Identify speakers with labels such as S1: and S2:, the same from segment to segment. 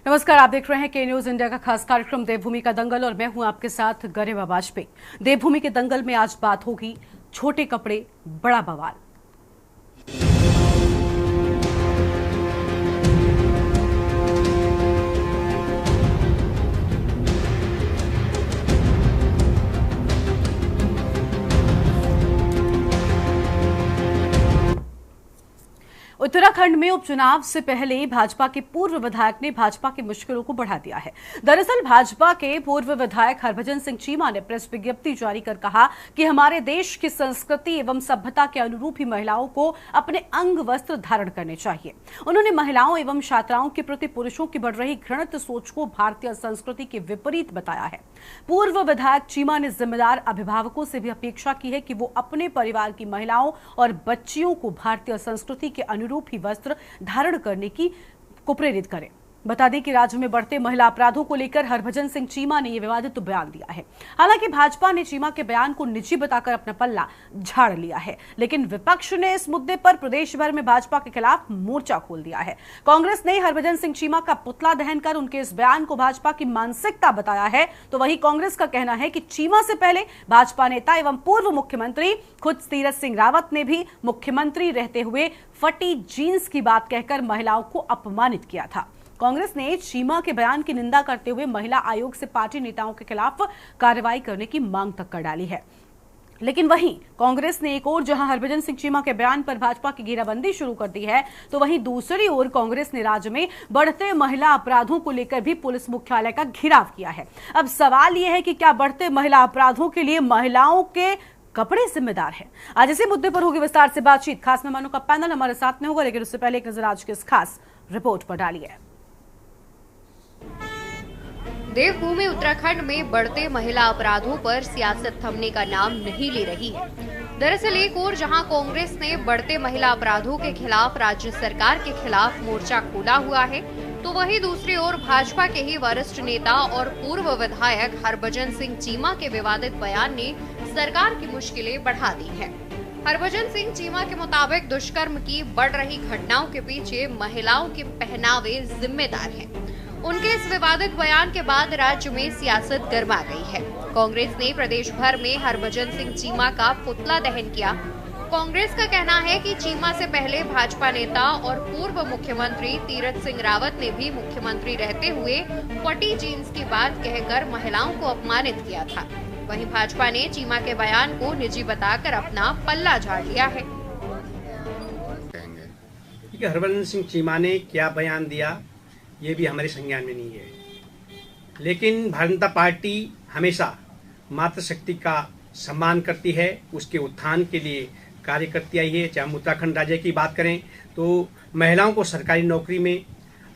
S1: नमस्कार, आप देख रहे हैं के न्यूज इंडिया का खास कार्यक्रम देवभूमि का दंगल और मैं हूं आपके साथ गरिमा वाजपेयी। देवभूमि के दंगल में आज बात होगी छोटे कपड़े बड़ा बवाल। उत्तराखंड में उपचुनाव से पहले भाजपा के पूर्व विधायक ने भाजपा की मुश्किलों को बढ़ा दिया है। दरअसल भाजपा के पूर्व विधायक हरभजन सिंह चीमा ने प्रेस विज्ञप्ति जारी कर कहा कि हमारे देश की संस्कृति एवं सभ्यता के अनुरूप ही महिलाओं को अपने अंग वस्त्र धारण करने चाहिए। उन्होंने महिलाओं एवं छात्राओं के प्रति पुरुषों की बढ़ रही घृणित सोच को भारतीय संस्कृति के विपरीत बताया है। पूर्व विधायक चीमा ने जिम्मेदार अभिभावकों से भी अपेक्षा की है कि वो अपने परिवार की महिलाओं और बच्चियों को भारतीय संस्कृति के अनुरूप ही वस्त्र धारण करने को प्रेरित करें। बता दें कि राज्य में बढ़ते महिला अपराधों को लेकर हरभजन सिंह चीमा ने यह विवादित बयान दिया है। हालांकि भाजपा ने चीमा के बयान को निजी बताकर अपना पल्ला झाड़ लिया है, लेकिन विपक्ष ने इस मुद्दे पर प्रदेश भर में भाजपा के खिलाफ मोर्चा खोल दिया है। कांग्रेस ने हरभजन सिंह चीमा का पुतला दहन कर उनके इस बयान को भाजपा की मानसिकता बताया है, तो वहीं कांग्रेस का कहना है कि चीमा से पहले भाजपा नेता एवं पूर्व मुख्यमंत्री खुद तीरथ सिंह रावत ने भी मुख्यमंत्री रहते हुए फटी जीन्स की बात कहकर महिलाओं को अपमानित किया था। कांग्रेस ने चीमा के बयान की निंदा करते हुए महिला आयोग से पार्टी नेताओं के खिलाफ कार्रवाई करने की मांग तक कर डाली है। लेकिन वहीं कांग्रेस ने एक ओर जहां हरभजन सिंह चीमा के बयान पर भाजपा की घेराबंदी शुरू कर दी है, तो वहीं दूसरी ओर कांग्रेस ने राज्य में बढ़ते महिला अपराधों को लेकर भी पुलिस मुख्यालय का घेराव किया है। अब सवाल यह है कि क्या बढ़ते महिला अपराधों के लिए महिलाओं के कपड़े जिम्मेदार है? आज इसी मुद्दे पर होगी विस्तार से बातचीत। खास मेहमानों का पैनल हमारे साथ में होगा, लेकिन उससे पहले एक नजर आज की इस खास रिपोर्ट पर डालिए।
S2: देवभूमि उत्तराखंड में बढ़ते महिला अपराधों पर सियासत थमने का नाम नहीं ले रही है। दरअसल एक ओर जहां कांग्रेस ने बढ़ते महिला अपराधों के खिलाफ राज्य सरकार के खिलाफ मोर्चा खोला हुआ है, तो वहीं दूसरी ओर भाजपा के ही वरिष्ठ नेता और पूर्व विधायक हरभजन सिंह चीमा के विवादित बयान ने सरकार की मुश्किलें बढ़ा दी है। हरभजन सिंह चीमा के मुताबिक दुष्कर्म की बढ़ रही घटनाओं के पीछे महिलाओं के पहनावे जिम्मेदार हैं। उनके इस विवादित बयान के बाद राज्य में सियासत गर्मा गई है। कांग्रेस ने प्रदेश भर में हरभजन सिंह चीमा का पुतला दहन किया। कांग्रेस का कहना है कि चीमा से पहले भाजपा नेता और पूर्व मुख्यमंत्री तीरथ सिंह रावत ने भी मुख्यमंत्री रहते हुए फटी जीन्स की बात कहकर महिलाओं को अपमानित किया था। वहीं भाजपा ने चीमा के बयान को निजी बताकर अपना पल्ला झाड़ लिया है।
S3: हरभजन सिंह चीमा ने क्या बयान दिया ये भी हमारे संज्ञान में नहीं है, लेकिन भारतीय जनता पार्टी हमेशा मातृशक्ति का सम्मान करती है, उसके उत्थान के लिए कार्य करती आई है। चाहे हम उत्तराखंड राज्य की बात करें तो महिलाओं को सरकारी नौकरी में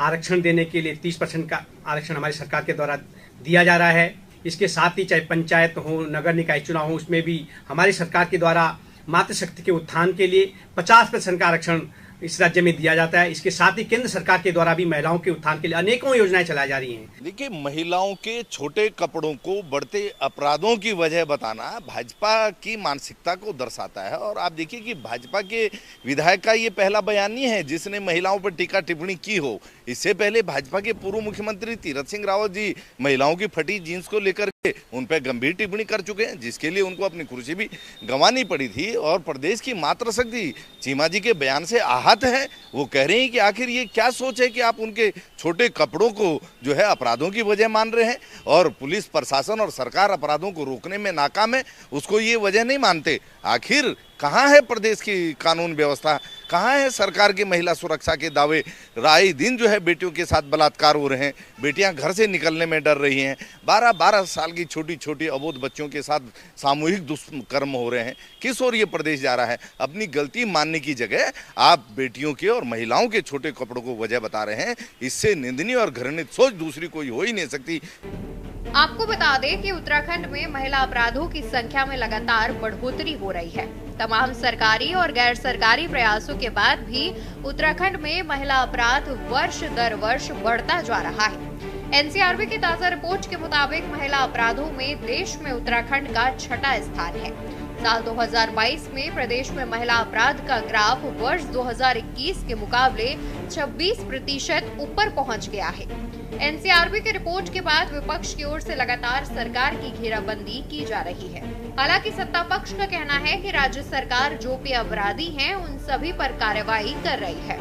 S3: आरक्षण देने के लिए 30% का आरक्षण हमारी सरकार के द्वारा दिया जा रहा है। इसके साथ ही चाहे पंचायत हो, नगर निकाय चुनाव हो, उसमें भी हमारी सरकार के द्वारा मातृशक्ति के उत्थान के लिए 50% का आरक्षण इस राज्य में दिया जाता है। इसके साथ ही केंद्र सरकार के द्वारा भी महिलाओं के उत्थान के लिए अनेकों योजनाएं चलाई जा रही हैं।
S4: देखिए, महिलाओं के छोटे कपड़ों को बढ़ते अपराधों की वजह बताना भाजपा की मानसिकता को दर्शाता है। और आप देखिए कि भाजपा के विधायक का ये पहला बयान नहीं है जिसने महिलाओं पर टीका टिप्पणी की हो। इससे पहले भाजपा के पूर्व मुख्यमंत्री तीरथ सिंह रावत जी महिलाओं की फटी जीन्स को लेकर उन पर गंभीर टिप्पणी कर चुके हैं, जिसके लिए उनको अपनी कुर्सी भी गंवानी पड़ी थी। और प्रदेश की मातृशक्ति चीमा जी के बयान से आहत है। वो कह रहे हैं कि आखिर ये क्या सोच है कि आप उनके छोटे कपड़ों को जो है अपराधों की वजह मान रहे हैं, और पुलिस प्रशासन और सरकार अपराधों को रोकने में नाकाम है, उसको ये वजह नहीं मानते। आखिर कहाँ है प्रदेश की कानून व्यवस्था, कहाँ है सरकार की महिला सुरक्षा के दावे? राय दिन जो है बेटियों के साथ बलात्कार हो रहे हैं, बेटियां घर से निकलने में डर रही हैं, 12-12 साल की छोटी छोटी अबोध बच्चों के साथ सामूहिक दुष्कर्म हो रहे हैं। किस ओर ये प्रदेश जा रहा है? अपनी गलती मानने की जगह आप बेटियों के और महिलाओं के छोटे कपड़ों को वजह बता रहे हैं। इससे निंदनीय और घृणित सोच दूसरी कोई हो ही नहीं सकती।
S2: आपको बता दें कि उत्तराखंड में महिला अपराधों की संख्या में लगातार बढ़ोतरी हो रही है। तमाम सरकारी और गैर सरकारी प्रयासों के बाद भी उत्तराखंड में महिला अपराध वर्ष दर वर्ष बढ़ता जा रहा है। एनसीआरबी की ताजा रिपोर्ट के मुताबिक महिला अपराधों में देश में उत्तराखंड का 6वां स्थान है। साल 2022 में प्रदेश में महिला अपराध का ग्राफ वर्ष 2021 के मुकाबले 26% ऊपर पहुंच गया है। एनसीआरबी की रिपोर्ट के बाद विपक्ष की ओर से लगातार सरकार की घेराबंदी की जा रही है। हालांकि सत्ता पक्ष का कहना है कि राज्य सरकार जो भी अपराधी हैं, उन सभी पर कार्रवाई कर रही है।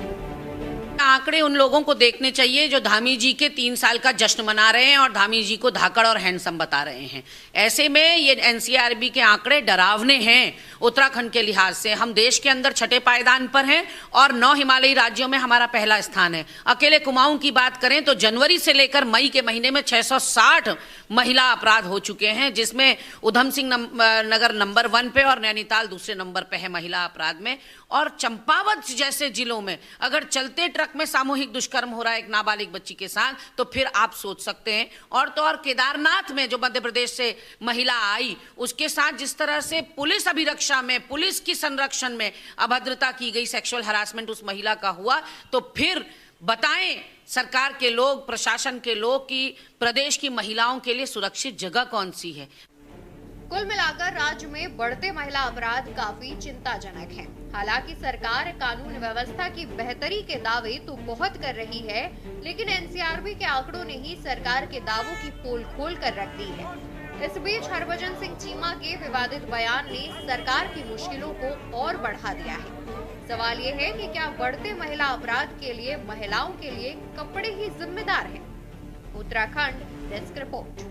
S5: आंकड़े उन लोगों को देखने चाहिए जो धामी जी के 3 साल का जश्न मना रहे हैं और धामी जी को धाकड़ और हैंडसम बता रहे हैं। ऐसे में ये एनसीआरबी के आंकड़े डरावने हैं। उत्तराखंड के लिहाज से हम देश के अंदर 6ठे पायदान पर हैं और 9 हिमालयी राज्यों में हमारा पहला स्थान है। अकेले कुमाऊं की बात करें तो जनवरी से लेकर मई के महीने में 660 महिला अपराध हो चुके हैं, जिसमें उधम सिंह नगर नंबर 1 पे और नैनीताल दूसरे नंबर पे है महिला अपराध में। और चंपावत जैसे जिलों में अगर चलते ट्रक में सामूहिक दुष्कर्म हो रहा है एक नाबालिग बच्ची के साथ, तो फिर आप सोच सकते हैं। और तो और केदारनाथ में जो मध्य प्रदेश से महिला आई, उसके साथ जिस तरह से पुलिस अभिरक्षा में, पुलिस की संरक्षण में अभद्रता की गई, सेक्सुअल हरासमेंट उस महिला का हुआ, तो फिर बताएं सरकार के लोग, प्रशासन के लोग कि प्रदेश की महिलाओं के लिए सुरक्षित जगह कौन सी है।
S2: कुल मिलाकर राज्य में बढ़ते महिला अपराध काफी चिंताजनक हैं। हालांकि सरकार कानून व्यवस्था की बेहतरी के दावे तो बहुत कर रही है, लेकिन एनसीआरबी के आंकड़ों ने ही सरकार के दावों की पोल खोल कर रख दी है। इस बीच हरभजन सिंह चीमा के विवादित बयान ने सरकार की मुश्किलों को और बढ़ा दिया है। सवाल ये है कि क्या बढ़ते महिला अपराध के लिए महिलाओं के लिए कपड़े ही जिम्मेदार हैं? Uttarakhand desk report.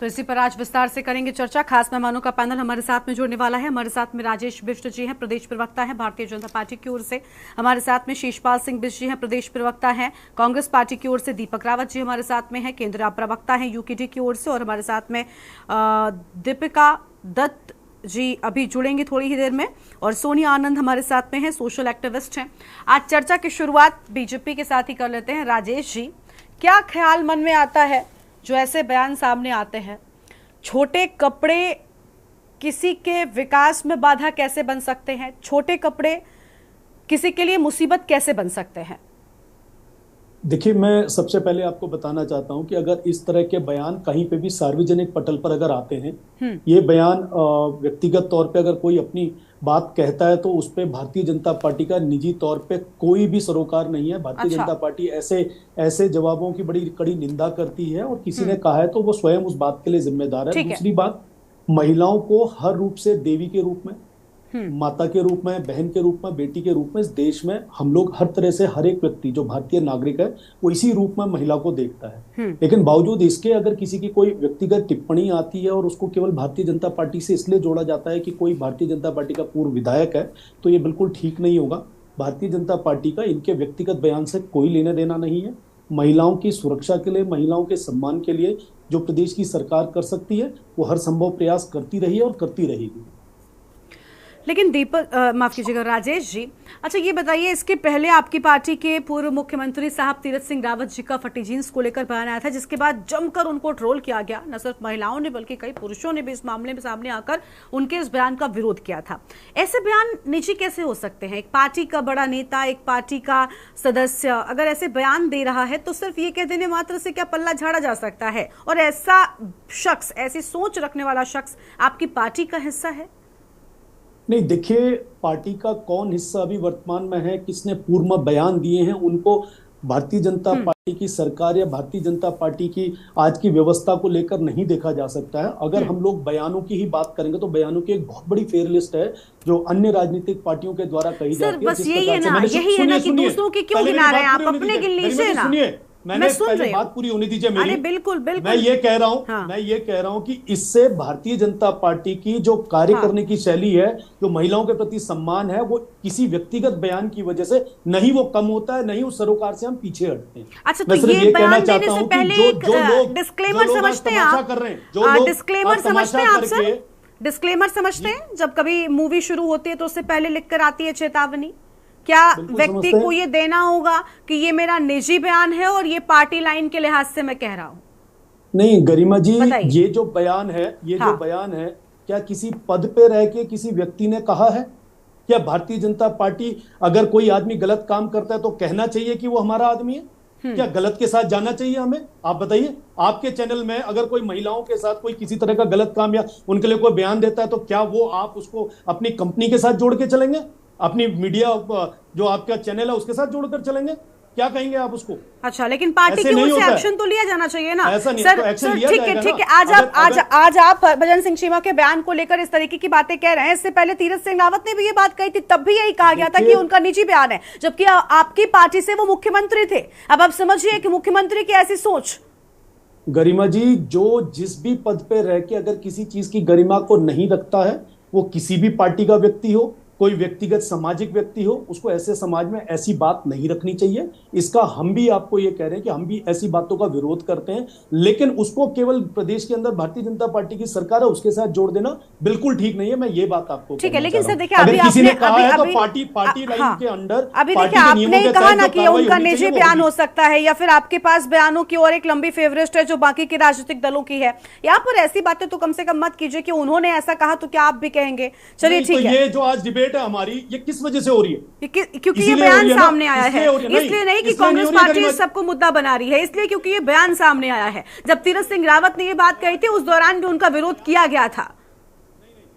S1: तो इसी पर आज विस्तार से करेंगे चर्चा। खास मेहमानों का पैनल हमारे साथ में जुड़ने वाला है। हमारे साथ में राजेश बिष्ट जी हैं, प्रदेश प्रवक्ता हैं भारतीय जनता पार्टी की ओर से। हमारे साथ में शीशपाल सिंह बिष्ट जी हैं, प्रदेश प्रवक्ता हैं कांग्रेस पार्टी की ओर से। दीपक रावत जी हमारे साथ में हैं, केंद्रीय प्रवक्ता हैं यूकेडी की ओर से। और हमारे साथ में दीपिका दत्त जी अभी जुड़ेंगे थोड़ी ही देर में। और सोनिया आनंद हमारे साथ में हैं, सोशल एक्टिविस्ट हैं। आज चर्चा की शुरुआत बीजेपी के साथ ही कर लेते हैं। राजेश जी, क्या ख्याल मन में आता है जो ऐसे बयान सामने आते हैं? छोटे कपड़े किसी के विकास में बाधा कैसे बन सकते हैं? छोटे कपड़े किसी के लिए मुसीबत कैसे बन सकते हैं?
S6: देखिए, मैं सबसे पहले आपको बताना चाहता हूं कि अगर इस तरह के बयान कहीं पे भी सार्वजनिक पटल पर अगर आते हैं, ये बयान व्यक्तिगत तौर पे अगर कोई अपनी बात कहता है तो उस पे भारतीय जनता पार्टी का निजी तौर पे कोई भी सरोकार नहीं है। भारतीय जनता पार्टी ऐसे जवाबों की बड़ी कड़ी निंदा करती है और किसी ने कहा है तो वो स्वयं उस बात के लिए जिम्मेदार है। दूसरी बात, महिलाओं को हर रूप से देवी के रूप में, माता के रूप में, बहन के रूप में, बेटी के रूप में इस देश में हम लोग हर तरह से, हर एक व्यक्ति जो भारतीय नागरिक है वो इसी रूप में महिला को देखता है। लेकिन बावजूद इसके अगर किसी की कोई व्यक्तिगत टिप्पणी आती है और उसको केवल भारतीय जनता पार्टी से इसलिए जोड़ा जाता है कि कोई भारतीय जनता पार्टी का पूर्व विधायक है, तो ये बिल्कुल ठीक नहीं होगा। भारतीय जनता पार्टी का इनके व्यक्तिगत बयान से कोई लेना देना नहीं है। महिलाओं की सुरक्षा के लिए, महिलाओं के सम्मान के लिए जो प्रदेश की सरकार कर सकती है वो हर संभव प्रयास करती रही है और करती रहेगी।
S1: लेकिन दीपक, माफ कीजिएगा राजेश जी, अच्छा ये बताइए, इसके पहले आपकी पार्टी के पूर्व मुख्यमंत्री साहब तीरथ सिंह रावत जी का फटी जींस को लेकर बयान आया था, जिसके बाद जमकर उनको ट्रोल किया गया। न सिर्फ महिलाओं ने बल्कि कई पुरुषों ने भी इस मामले में सामने आकर उनके इस बयान का विरोध किया था। ऐसे बयान निजी कैसे हो सकते हैं? एक पार्टी का बड़ा नेता, एक पार्टी का सदस्य अगर ऐसे बयान दे रहा है तो सिर्फ ये कह देने मात्र से क्या पल्ला झाड़ा जा सकता है? और ऐसा शख्स, ऐसी सोच रखने वाला शख्स आपकी पार्टी का हिस्सा है?
S6: नहीं, देखिए, पार्टी का कौन हिस्सा अभी वर्तमान में है, किसने पूर्व में बयान दिए हैं, उनको भारतीय जनता पार्टी की सरकार या भारतीय जनता पार्टी की आज की व्यवस्था को लेकर नहीं देखा जा सकता है। अगर हम लोग बयानों की ही बात करेंगे तो बयानों की एक बहुत बड़ी फेयर लिस्ट है जो अन्य राजनीतिक पार्टियों के द्वारा कही जाती है।
S1: बस यही है ना कि दूसरों की क्यों गिना रहे हैं आप? अपने गिन लीजिए ना।
S6: मैंने पहले बात पूरी होनी दीजिए मेरी।
S1: अरे बिल्कुल बिल्कुल,
S6: मैं ये कह रहा हूं कि इससे भारतीय जनता पार्टी की जो कार्य करने की शैली है, जो महिलाओं के प्रति सम्मान है, वो किसी व्यक्तिगत बयान की वजह से नहीं वो कम होता है, नहीं उस सरोकार से हम पीछे हटते हैं।
S1: अच्छा, तो ये कहना चाहता हूं कि जो लोग
S6: डिस्क्लेमर समझते हैं आप,
S1: डिस्क्लेमर समझते हैं आप सर, डिस्क्लेमर समझते हैं? जब कभी मूवी शुरू होती है तो उससे पहले लिखकर आती है चेतावनी। क्या व्यक्ति को ये देना होगा कि ये मेरा निजी बयान है और ये पार्टी लाइन के लिहाज से मैं कह रहा हूं?
S6: नहीं गरिमा जी, ये जो बयान है, जो बयान है, क्या किसी पद पे रह के किसी व्यक्ति ने कहा है? क्या भारतीय जनता पार्टी, अगर कोई आदमी गलत काम करता है तो कहना चाहिए कि वो हमारा आदमी है? क्या गलत के साथ जाना चाहिए हमें? आप बताइए, आपके चैनल में अगर कोई महिलाओं के साथ कोई किसी तरह का गलत काम या उनके लिए कोई बयान देता है तो क्या वो आप उसको अपनी कंपनी के साथ जोड़ के चलेंगे? अपनी मीडिया जो आपका चैनल है उसके साथ जोड़कर चलेंगे? क्या कहेंगे आप उसको?
S1: अच्छा, लेकिन पार्टी की ओर से एक्शन तो लिया जाना चाहिए ना
S6: ऐसा नहीं,
S1: सर।
S6: तो एक्शन लिया
S1: ठीक है,
S6: जाएगा
S1: ठीक है।
S6: ना।
S1: आज आप हरभजन सिंह चीमा के बयान को लेकर इस तरीके की बातें कह रहे हैं। इससे पहले तीरथ सिंह रावत ने भी ये बात कही थी, तब भी यही कहा गया था कि उनका निजी बयान है, जबकि आपकी पार्टी से वो मुख्यमंत्री थे। अब आप समझिए कि मुख्यमंत्री की ऐसी सोच।
S6: गरिमा जी, जो जिस भी पद पे रह के अगर किसी चीज की गरिमा को नहीं रखता है, वो किसी भी पार्टी का व्यक्ति हो, कोई व्यक्तिगत सामाजिक व्यक्ति हो, उसको ऐसे समाज में ऐसी बात नहीं रखनी चाहिए। इसका हम भी आपको ये कह रहे हैं कि हम भी ऐसी बातों का विरोध करते हैं, लेकिन उसको केवल प्रदेश के अंदर भारतीय जनता पार्टी की सरकार है उसके साथ जोड़ देना बिल्कुल ठीक नहीं है। मैं ये बात आपको
S1: ठीक है, लेकिन सर देखिए,
S6: अगर किसी ने कहा है तो पार्टी लाइन के अंडर,
S1: अभी देखिए, आपने कहा ना कि उनका निजी बयान हो सकता है, या फिर आपके पास बयानों की और एक लंबी फेवरेट है जो बाकी के राजनीतिक दलों की है। यहाँ पर ऐसी बातें तो कम से कम मत कीजिए कि उन्होंने ऐसा कहा तो क्या आप भी कहेंगे। चलिए ठीक है,
S6: ये जो आज डिबेट है हमारी, ये किस वजह से हो रही है?
S1: क्योंकि ये बयान सामने आया है। इसलिए नहीं कि कांग्रेस पार्टी इस सबको मुद्दा बना रही है, इसलिए क्योंकि ये बयान सामने आया है। जब तीरथ सिंह रावत ने ये बात कही थी, उस दौरान भी उनका विरोध किया गया था।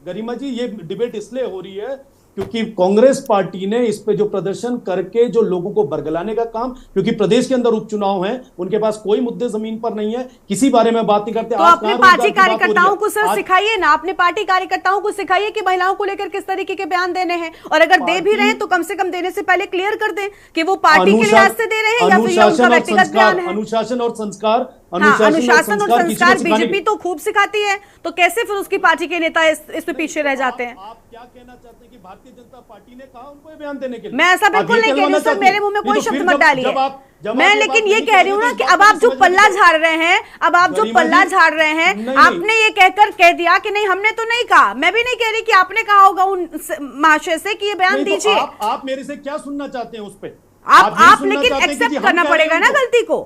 S6: गरिमा जी, ये डिबेट इसलिए हो रही है क्योंकि कांग्रेस पार्टी ने इस पे जो प्रदर्शन करके जो लोगों को बरगलाने का काम, क्योंकि प्रदेश के अंदर उपचुनाव हैं, उनके पास कोई मुद्दे जमीन पर नहीं है, किसी बारे में बात नहीं करते।
S1: तो अपने पार्टी कार्यकर्ताओं को सर सिखाइए ना, अपने पार्टी कार्यकर्ताओं को सिखाइए कि महिलाओं को लेकर किस तरीके के बयान देने हैं, और अगर दे भी रहे हैं तो कम से कम देने से पहले क्लियर कर दें कि वो पार्टी के लिहाज से दे रहे हैं या फिर उनका व्यक्तिगत बयान है।
S6: अनुशासन और संस्कार,
S1: अनुशासन और संस्कार बीजेपी तो खूब सिखाती है, तो कैसे फिर उसकी पार्टी के नेता इसमें पीछे रह जाते हैं?
S6: आप क्या कहना चाहते हैं कि भारतीय जनता पार्टी ने कहा उनको ये बयान देने के लिए?
S1: मैं ऐसा बिल्कुल नहीं कह रही हूँ सर, मेरे मुंह में कोई शब्द मत डालिए। मैं लेकिन ये कह रही हूँ ना कि अब आप जो पल्ला झाड़ रहे हैं, आपने ये कहकर कह दिया कि नहीं हमने तो नहीं कहा। मैं भी नहीं कह रही कि आपने कहा होगा उन महाशय से कि ये बयान दीजिए।
S6: आप मेरे से क्या सुनना चाहते हैं उस पर?
S1: आप लेकिन एक्सेप्ट करना पड़ेगा ना गलती को।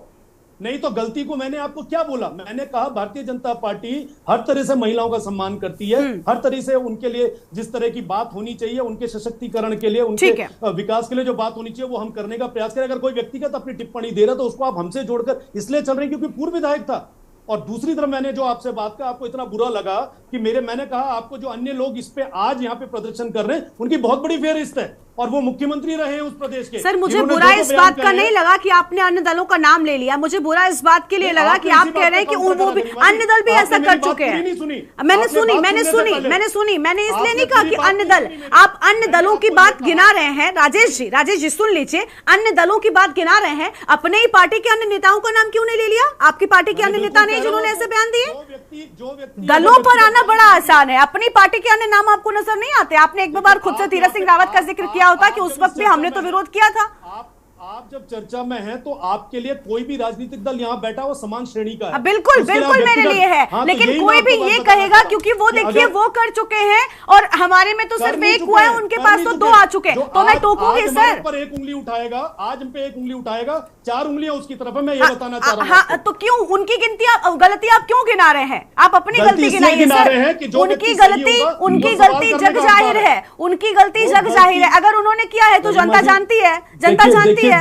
S6: नहीं तो गलती को मैंने आपको क्या बोला? मैंने कहा भारतीय जनता पार्टी हर तरह से महिलाओं का सम्मान करती है, हर तरह से उनके लिए जिस तरह की बात होनी चाहिए, उनके सशक्तिकरण के लिए, उनके विकास के लिए जो बात होनी चाहिए वो हम करने का प्रयास करें। अगर कोई व्यक्तिगत अपनी टिप्पणी दे रहा तो उसको आप हमसे जोड़कर इसलिए चल रहे हैं क्योंकि पूर्व विधायक था। और दूसरी तरफ मैंने जो आपसे बात कहा, आपको इतना बुरा लगा कि मैंने कहा आपको जो अन्य लोग इस पे आज यहाँ पे प्रदर्शन कर रहे हैं उनकी बहुत बड़ी फेहरिस्त है, और वो मुख्यमंत्री रहे हैं उस प्रदेश के।
S1: सर मुझे बुरा इस बात का नहीं लगा कि आपने अन्य दलों का नाम ले लिया, मुझे बुरा इस बात के लिए लगा कि आप कह रहे हैं कि वो भी अन्य दल भी ऐसा कर चुके हैं। मैंने सुनी, मैंने इसलिए नहीं कहा कि अन्य दल, आप अन्य दलों की बात गिना रहे हैं। राजेश जी सुन लीजिए, अन्य दलों की बात गिना रहे हैं, अपने ही पार्टी के अन्य नेताओं का नाम क्यों नहीं ले लिया? आपकी पार्टी के अन्य नेता नहीं जिन्होंने ऐसे बयान दिए? दलों पर आना बड़ा आसान है, अपनी पार्टी के अन्य नाम आपको नजर नहीं आते? आपने एक बार खुद से तीरथ सिंह रावत का जिक्र किया होता कि उस वक्त भी हमने तो विरोध किया था।
S6: आप जब चर्चा में हैं तो आपके लिए कोई भी राजनीतिक दल यहाँ बैठा हो समान श्रेणी का है।
S1: बिल्कुल मेरे लिए है। हाँ, लेकिन तो कोई भी ये कहेगा क्योंकि वो देखिए वो कर चुके हैं और हमारे में तो सिर्फ एक हुआ है, उनके पास तो 2 आ चुके हैं, तो मैं टोकूंगी सर।
S6: पर एक उंगली उठाएगा, आज हम पे एक उंगली उठाएगा, 4 उंगलियां उसकी तरफ है। मैं ये बताना चाह रहा हूँ।
S1: तो क्यों उनकी गलती आप क्यों गिना रहे हैं? आप अपनी गलती गिनाइए सर। उनकी गलती जग जाहिर है, उनकी गलती जग जाहिर है। अगर उन्होंने किया है तो जनता जानती है,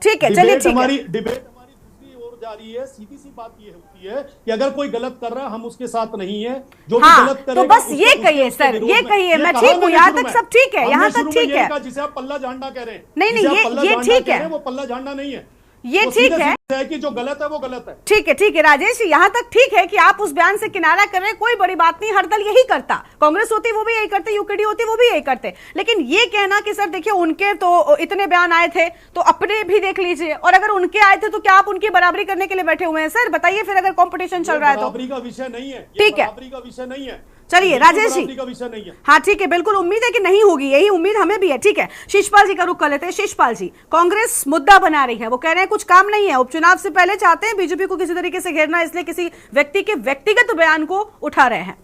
S1: ठीक है। चलिए ठीक है,
S6: हमारी डिबेट दूसरी ओर जा रही है। सीधी सी बात ये होती है कि अगर कोई गलत कर रहा है हम उसके साथ नहीं है, जो भी गलत करेगा
S1: तो बस ये कहिए सर, ये कहिए मैं ठीक हूँ, यहाँ तक सब ठीक है, यहाँ तक ठीक है।
S6: जिसे आप पल्ला झाड़ना कह रहे हैं,
S1: नहीं ये ठीक है,
S6: वो पल्ला झाड़ना नहीं है,
S1: ये ठीक है
S6: कि जो गलत है वो गलत है।
S1: ठीक है राजेश जी, यहाँ तक ठीक है कि आप उस बयान से किनारा कर रहे हैं, कोई बड़ी बात नहीं। हर दल यही करता, कांग्रेस होती वो भी यही करते, यूकेडी होती वो भी यही करते। लेकिन ये कहना कि सर देखिए उनके तो इतने बयान आए थे तो अपने भी देख लीजिए, और अगर उनके आए थे तो क्या आप उनकी बराबरी करने के लिए बैठे हुए हैं? सर बताइए फिर, अगर कॉम्पिटिशन चल रहा है तो।
S6: बराबरी का विषय नहीं है,
S1: ठीक है,
S6: बराबरी का विषय नहीं है।
S1: चलिए राजेश जी, हाँ ठीक है, बिल्कुल उम्मीद है कि नहीं होगी, यही उम्मीद हमें भी है। ठीक है, शिषपाल जी का रुख कर लेते हैं। शिषपाल जी, कांग्रेस मुद्दा बना रही है, वो कह रहे हैं कुछ काम नहीं है, उपचुनाव से पहले चाहते हैं बीजेपी को किसी तरीके से घेरना, इसलिए किसी व्यक्ति के व्यक्तिगत बयान को उठा रहे हैं।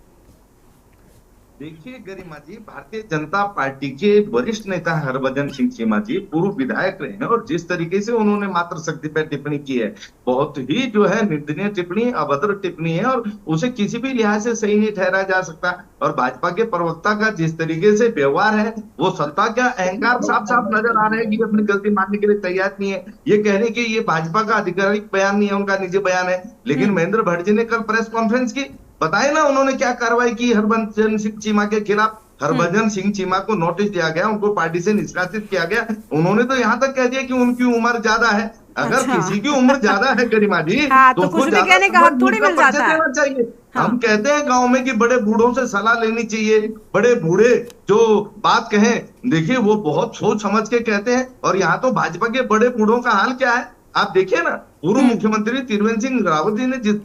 S7: देखिए गरिमा जी, भारतीय जनता पार्टी के वरिष्ठ नेता हरभजन सिंह चीमा जी पूर्व विधायक रहे हैं, और जिस तरीके से उन्होंने मातृशक्ति पर टिप्पणी की है, बहुत ही जो है निंदनीय टिप्पणी, अभद्र टिप्पणी है, और उसे किसी भी लिहाज से सही नहीं ठहराया जा सकता। और भाजपा के प्रवक्ता का जिस तरीके से व्यवहार है, वो सत्ता का अहंकार साफ साफ नजर आ रहा है कि अपनी गलती मानने के लिए तैयार नहीं है। ये कहने की ये भाजपा का आधिकारिक बयान नहीं है, उनका निजी बयान है। लेकिन महेंद्र भट्ट जी ने कल प्रेस कॉन्फ्रेंस की, बताए ना उन्होंने क्या कार्रवाई की हरभजन सिंह चीमा के खिलाफ। हरभजन सिंह चीमा को नोटिस दिया गया, उनको पार्टी से निष्कासित किया गया। उन्होंने तो यहाँ तक कह दिया कि उनकी उम्र ज्यादा है। अगर किसी की उम्र ज्यादा है गरिमा जी,
S1: तो कुछ भी कहने का हक थोड़ी मिल जाता है।
S7: देना चाहिए। हम कहते हैं गांव में कि बड़े बूढ़ों से सलाह लेनी चाहिए। बड़े बूढ़े जो बात कहें, देखिए वो बहुत सोच समझ के कहते हैं। और यहाँ तो भाजपा के बड़े बूढ़ों का हाल क्या है आप देखिए ना। पूर्व मुख्यमंत्री तीरथ सिंह रावत ने जिस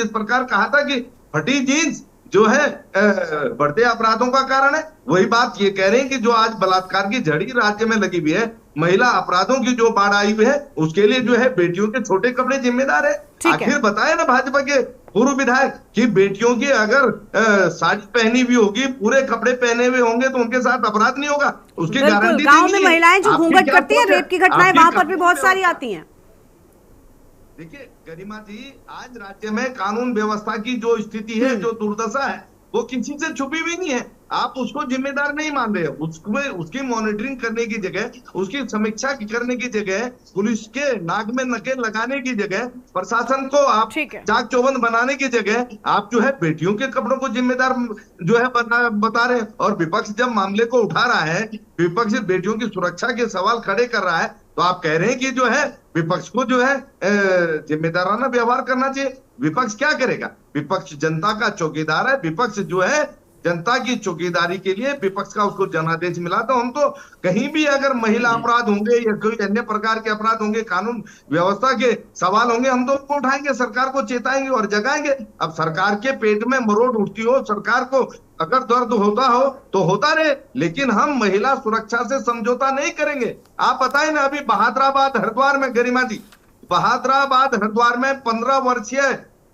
S7: प्रकार कहा था कि फटी जींस जो है बढ़ते अपराधों का कारण है, वही बात ये कह रहे हैं कि जो आज बलात्कार की झड़ी राज्य में लगी हुई है, महिला अपराधों की जो बाढ़ आई हुई है, उसके लिए जो है बेटियों के छोटे कपड़े जिम्मेदार है। आखिर बताए ना भाजपा के पूर्व विधायक कि बेटियों की अगर साड़ी पहनी हुई होगी, पूरे कपड़े पहने हुए होंगे तो उनके साथ अपराध नहीं होगा, उसकी गारंटी।
S1: गांव में महिलाएं जो घूंघट करती है, रेप की घटनाएं वहां पर भी बहुत सारी आती हैं।
S7: देखिए गरिमा जी, आज राज्य में कानून व्यवस्था की जो स्थिति है, जो दुर्दशा है, वो किसी से छुपी हुई नहीं है। आप उसको जिम्मेदार नहीं मान रहे। उसकी मॉनिटरिंग करने की जगह, उसकी समीक्षा करने की जगह, पुलिस के नाक में नकेल लगाने की जगह, प्रशासन को आप चाक चौबंद बनाने की जगह, आप जो है बेटियों के कपड़ों को जिम्मेदार जो है बता रहे हैं। और विपक्ष जब मामले को उठा रहा है, विपक्ष बेटियों की सुरक्षा के सवाल खड़े कर रहा है, तो आप कह रहे हैं कि जो है विपक्ष को जो है जिम्मेदाराना व्यवहार करना चाहिए। विपक्ष क्या करेगा? विपक्ष जनता का चौकीदार है। विपक्ष जो है जनता की चौकीदारी के लिए विपक्ष का उसको जनादेश मिला। तो हम तो कहीं भी अगर महिला अपराध होंगे या कोई अन्य प्रकार के अपराध होंगे, कानून व्यवस्था के सवाल होंगे, हम तो उनको उठाएंगे, सरकार को चेताएंगे और जगाएंगे। अब सरकार के पेट में मरोड़ उठती हो, सरकार को अगर दर्द होता हो तो होता रहे, लेकिन हम महिला सुरक्षा से समझौता नहीं करेंगे। आप बताएं ना, अभी बहादुराबाद हरिद्वार में गरिमा जी, बहादुराबाद हरिद्वार में 15 वर्षीय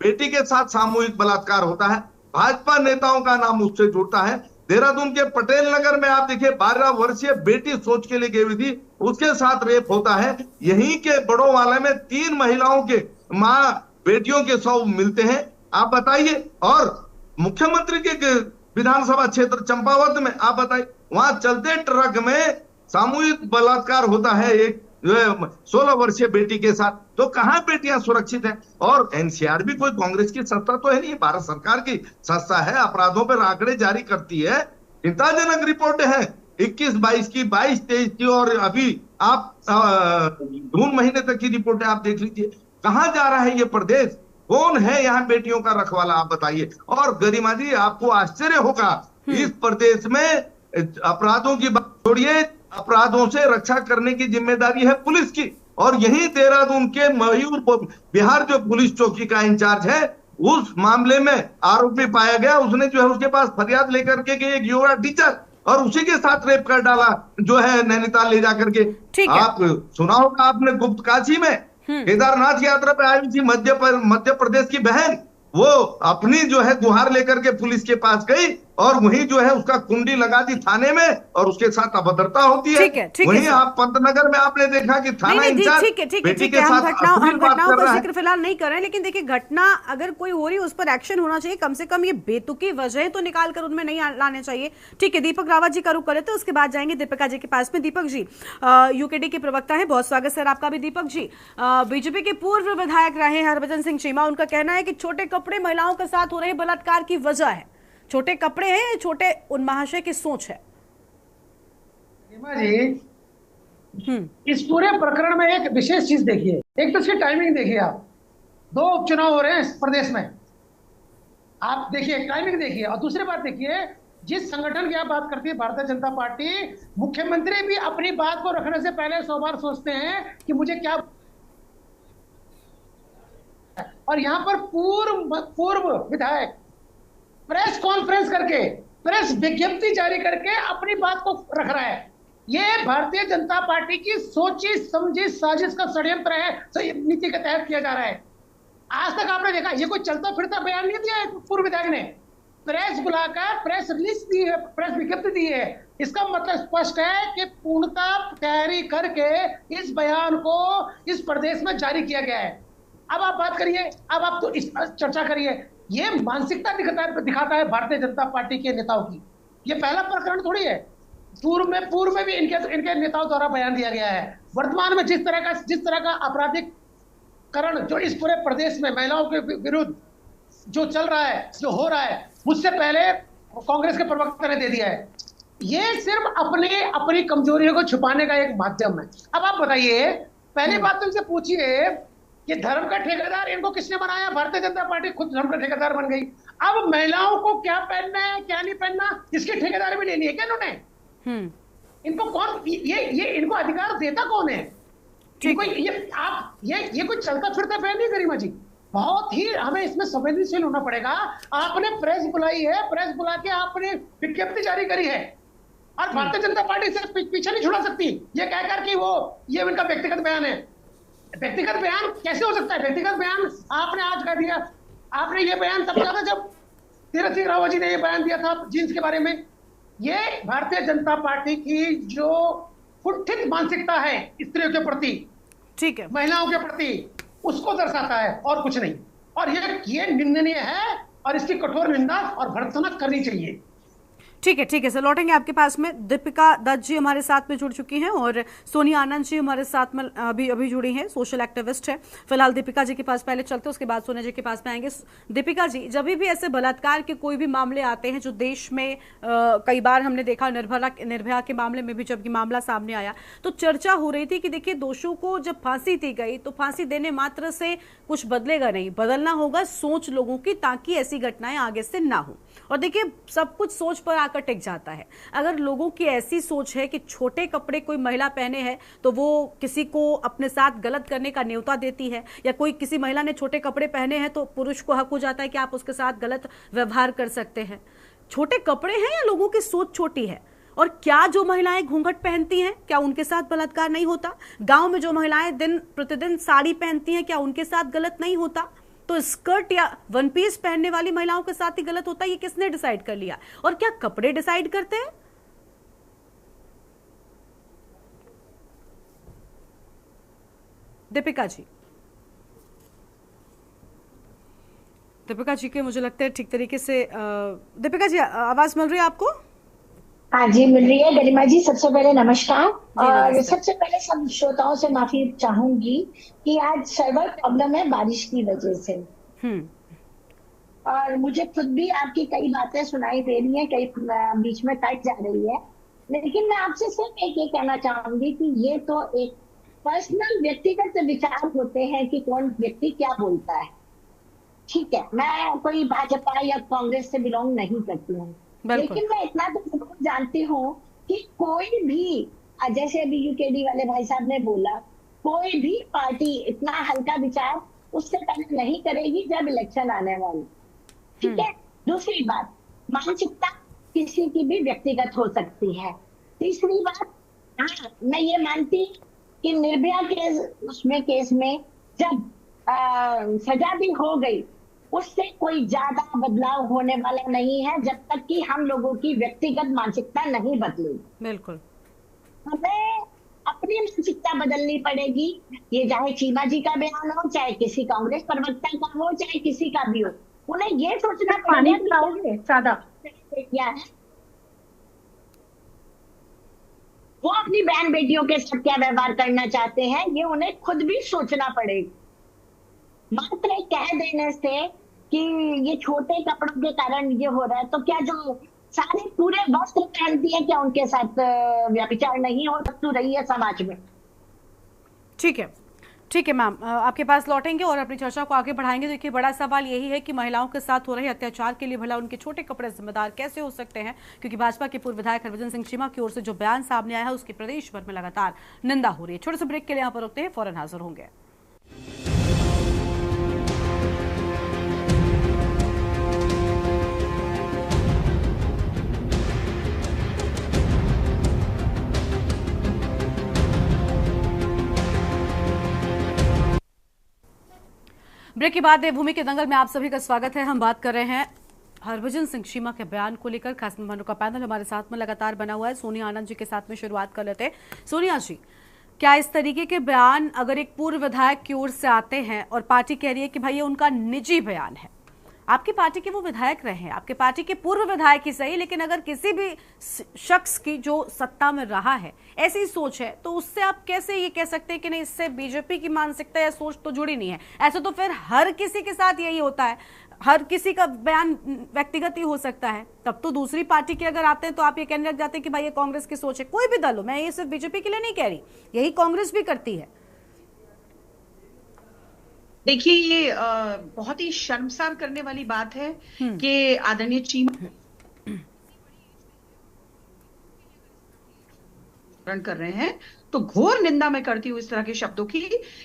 S7: बेटी के साथ सामूहिक बलात्कार होता है। भाजपा नेताओं का नाम उससे जुड़ता है। देहरादून के पटेल नगर में आप देखिए 12 वर्षीय बेटी सोच के लिए गई हुई थी, उसके साथ रेप होता है। यहीं के बड़ोवाला में 3 महिलाओं के मां बेटियों के शव मिलते हैं। आप बताइए। और मुख्यमंत्री के विधानसभा क्षेत्र चंपावत में आप बताइए, वहां चलते ट्रक में सामूहिक बलात्कार होता है एक 16 वर्षीय बेटी के साथ। तो कहां बेटियां सुरक्षित हैं? और एनसीआरबी कोई कांग्रेस की संस्था तो है नहीं, भारत सरकार की संस्था है, अपराधों पर आंकड़े जारी करती है। चिंताजनक रिपोर्ट है 21-22 की, 22-23 की, और अभी आप जून महीने तक की रिपोर्ट है, आप देख लीजिए। कहां जा रहा है ये प्रदेश? कौन है यहाँ बेटियों का रखवाला? आप बताइए। और गरिमा जी, आपको आश्चर्य होगा, इस प्रदेश में अपराधों की बात छोड़िए, अपराधों से रक्षा करने की जिम्मेदारी है पुलिस की। और यही देहरादून के मयूर बिहार जो पुलिस चौकी का इंचार्ज है, उस मामले में आरोपी पाया गया। उसने जो है उसके पास फरियाद लेकर के एक युवा टीचर और उसी के साथ रेप कर डाला जो है नैनीताल ले जाकर के। आप सुना होगा आपने गुप्तकाशी में केदारनाथ यात्रा पे आई थी मध्य प्रदेश की बहन, वो अपनी जो है गुहार लेकर के पुलिस के पास गई और वहीं जो है उसका कुंडी लगा दी थाने में और उसके साथ अभद्रता होती है। वहीं आप पंतनगर में आपने देखा कि थाना इंचार्ज बेटी के साथ
S1: हम घटनाओं का जिक्र फिलहाल नहीं कर रहे हैं, लेकिन देखिए घटना अगर कोई हो रही है उस पर एक्शन होना चाहिए। कम से कम ये बेतुकी वजह तो निकाल कर उनमें नहीं लाने चाहिए। ठीक है, दीपक रावत जी का रुख करे तो उसके बाद जाएंगे दीपिका जी के पास में। दीपक जी यूकेडी के प्रवक्ता है, बहुत स्वागत सर आपका भी। दीपक जी, बीजेपी के पूर्व विधायक रहे हरभजन सिंह चीमा, उनका कहना है कि छोटे कपड़े महिलाओं के साथ हो रहे बलात्कार की वजह है। छोटे कपड़े हैं, छोटे उन महाशय की सोच है।
S8: जी, इस पूरे प्रकरण में एक विशेष चीज देखिए, एक तो इसकी टाइमिंग देखिए। आप 2 उपचुनाव हो रहे हैं इस प्रदेश में, आप देखिए टाइमिंग देखिए। और दूसरी बात देखिए, जिस संगठन की आप बात करती है भारतीय जनता पार्टी, मुख्यमंत्री भी अपनी बात को रखने से पहले 100 बार सोचते हैं कि मुझे क्या। और यहाँ पर पूर्व विधायक प्रेस कॉन्फ्रेंस करके, प्रेस विज्ञप्ति जारी करके अपनी बात को रख रहा है। ये भारतीय जनता पार्टी की सोची समझी साजिश का षड्यंत्र है, नीति के तहत किया जा रहा है। आज तक आपने देखा ये कोई चलता फिरता बयान नहीं दिया है पूर्व विधायक ने, प्रेस बुलाकर प्रेस रिलीज दी है, प्रेस विज्ञप्ति दी है। इसका मतलब स्पष्ट है कि पूर्णतः तैयारी करके इस बयान को इस प्रदेश में जारी किया गया है। अब आप बात करिए, अब आप तो इस चर्चा करिए। ये मानसिकता दिखाता है भारतीय जनता पार्टी के नेताओं की। ये पहला प्रकरण थोड़ी है, पूर्व में भी इनके नेताओं द्वारा बयान दिया गया है। वर्तमान में जिस तरह का आपराधिकरण जो इस पूरे प्रदेश में महिलाओं के विरुद्ध जो चल रहा है, जो हो रहा है, मुझसे पहले कांग्रेस के प्रवक्ता ने दे दिया है। ये सिर्फ अपनी कमजोरियों को छुपाने का एक माध्यम है। अब आप बताइए, पहली बात तो इनसे पूछिए कि धर्म का ठेकेदार इनको किसने बनाया? भारतीय जनता पार्टी खुद धर्म का ठेकेदार बन गई। अब महिलाओं को क्या पहनना है क्या नहीं पहनना, इसकी ठेकेदारी भी लेनी है क्या इन्होंने? इनको कौन ये इनको अधिकार देता कौन है? इनको ये कोई चलता फिरता फैन नहीं गरिमा जी। बहुत ही हमें इसमें संवेदनशील होना पड़ेगा। आपने प्रेस बुलाई है, प्रेस बुला के आपने विज्ञप्ति जारी करी है और भारतीय जनता पार्टी से पीछे नहीं छुड़ा सकती ये कहकर कि ये उनका व्यक्तिगत बयान है। व्यक्तिगत बयान कैसे हो सकता है? व्यक्तिगत बयान आपने आज कर दिया। आपने ये बयान तब किया था जब तीरथ सिंह रावत जी ने ये बयान दिया था जींस के बारे में। ये भारतीय जनता पार्टी की जो कुंठित मानसिकता है स्त्रियों के प्रति,
S1: ठीक है,
S8: महिलाओं के प्रति, उसको दर्शाता है और कुछ नहीं। और ये निंदनीय है और इसकी कठोर निंदा और भर्त्सना करनी चाहिए।
S1: ठीक है सर, लौटेंगे आपके पास में। दीपिका दत्त जी हमारे साथ में जुड़ चुकी हैं और सोनिया आनंद जी हमारे साथ में अभी जुड़ी हैं, सोशल एक्टिविस्ट है। फिलहाल दीपिका जी के पास पहले चलते हैं, उसके बाद सोनिया जी के पास में आएंगे। दीपिका जी, जब भी ऐसे बलात्कार के कोई भी मामले आते हैं जो देश में कई बार हमने देखा, निर्भया के मामले में भी जब ये मामला सामने आया तो चर्चा हो रही थी कि देखिए दोषियों को जब फांसी दी गई तो फांसी देने मात्र से कुछ बदलेगा नहीं, बदलना होगा सोच लोगों की, ताकि ऐसी घटनाएं आगे से ना हो। और देखिए सब कुछ सोच पर आकर टिक जाता है। अगर लोगों की ऐसी सोच है कि छोटे कपड़े कोई महिला पहने है तो वो किसी को अपने साथ गलत करने का न्योता देती है, या कोई किसी महिला ने छोटे कपड़े पहने हैं तो पुरुष को हक हो जाता है कि आप उसके साथ गलत व्यवहार कर सकते हैं। छोटे कपड़े हैं या लोगों की सोच छोटी है? और क्या जो महिलाएं घूंघट पहनती हैं क्या उनके साथ बलात्कार नहीं होता? गांव में जो महिलाएं दिन प्रतिदिन साड़ी पहनती हैं क्या उनके साथ गलत नहीं होता? तो स्कर्ट या वन पीस पहनने वाली महिलाओं के साथ ही गलत होता है? ये किसने डिसाइड कर लिया? और क्या कपड़े डिसाइड करते हैं? दीपिका जी के मुझे लगता है ठीक तरीके से दीपिका जी आवाज मिल रही है आपको?
S9: हाँ जी मिल रही है गरिमा जी। सबसे पहले नमस्कार। और सबसे पहले सब श्रोताओं से माफी चाहूंगी कि आज सर्वर प्रॉब्लम है बारिश की वजह से, और मुझे खुद भी आपकी कई बातें सुनाई दे रही हैं, कई बीच में कट जा रही है। लेकिन मैं आपसे सिर्फ एक ये कहना चाहूंगी कि ये तो एक पर्सनल व्यक्तिगत विचार होते हैं कि कौन व्यक्ति क्या बोलता है। ठीक है, मैं कोई भाजपा या कांग्रेस से बिलोंग नहीं करती हूँ, लेकिन मैं इतना तो जरूर जानती हूँ कि कोई भी, जैसे अभी यूकेडी वाले भाई साहब ने बोला, कोई भी पार्टी इतना हल्का विचार उससे पहले नहीं करेगी जब इलेक्शन आने वाली। ठीक है। दूसरी बात, मानसिकता किसी की भी व्यक्तिगत हो सकती है। तीसरी बात, हाँ मैं ये मानती कि निर्भया केस में जब सजा भी हो गई उससे कोई ज्यादा बदलाव होने वाला नहीं है जब तक कि हम लोगों की व्यक्तिगत मानसिकता नहीं बदलेगी।
S1: बिल्कुल,
S9: हमें अपनी मानसिकता बदलनी पड़ेगी। ये चाहे चीमा जी का बयान हो, चाहे किसी कांग्रेस प्रवक्ता का हो, चाहे किसी का भी हो, उन्हें ये सोचना
S8: पानी पिलाओगे सादा
S9: क्या है, वो अपनी बहन बेटियों के साथ क्या व्यवहार करना चाहते हैं, ये उन्हें खुद भी सोचना पड़ेगा। मात्र कह देने से कि ये छोटे कपड़ों के कारण ये हो रहा है, तो क्या जो सारे पूरे वस्त्र पहनती है क्या उनके साथ व्यभिचार नहीं हो रही है समाज में?
S1: ठीक है मैम, आपके पास लौटेंगे और अपनी चर्चा को आगे बढ़ाएंगे। देखिए बड़ा सवाल यही है कि महिलाओं के साथ हो रहे अत्याचार के लिए भला उनके छोटे कपड़े जिम्मेदार कैसे हो सकते हैं, क्योंकि भाजपा के पूर्व विधायक हरभजन सिंह चीमा की ओर से जो बयान सामने आया है उसकी प्रदेश भर में लगातार निंदा हो रही है। छोटे से ब्रेक के लिए यहाँ पर रुकते हैं, फौरन हाजिर होंगे। ब्रेक के बाद देवभूमि के दंगल में आप सभी का स्वागत है। हम बात कर रहे हैं हरभजन सिंह चीमा के बयान को लेकर। खास मेहमानों का पैनल हमारे साथ में लगातार बना हुआ है। सोनिया आनंद जी के साथ में शुरुआत कर लेते हैं। सोनिया जी, क्या इस तरीके के बयान अगर एक पूर्व विधायक की ओर से आते हैं और पार्टी कह रही है कि भाई ये उनका निजी बयान है, आपकी पार्टी के वो विधायक रहे हैं, आपके पार्टी के पूर्व विधायक ही सही, लेकिन अगर किसी भी शख्स की जो सत्ता में रहा है ऐसी सोच है तो उससे आप कैसे ये कह सकते हैं कि नहीं इससे बीजेपी की मानसिकता या सोच तो जुड़ी नहीं है? ऐसे तो फिर हर किसी के साथ यही होता है। हर किसी का बयान व्यक्तिगत ही हो सकता है। तब तो दूसरी पार्टी के अगर आते हैं तो आप ये कहने लग जाते हैं कि भाई ये कांग्रेस की सोच है। कोई भी दल हो, मैं ये सिर्फ बीजेपी के लिए नहीं कह रही, यही कांग्रेस भी करती है।
S10: देखिए, ये बहुत ही शर्मसार करने वाली बात है कि आदरणीय चीमा कर रहे हैं, तो घोर निंदा मैं करती हूँ इस तरह के शब्दों की।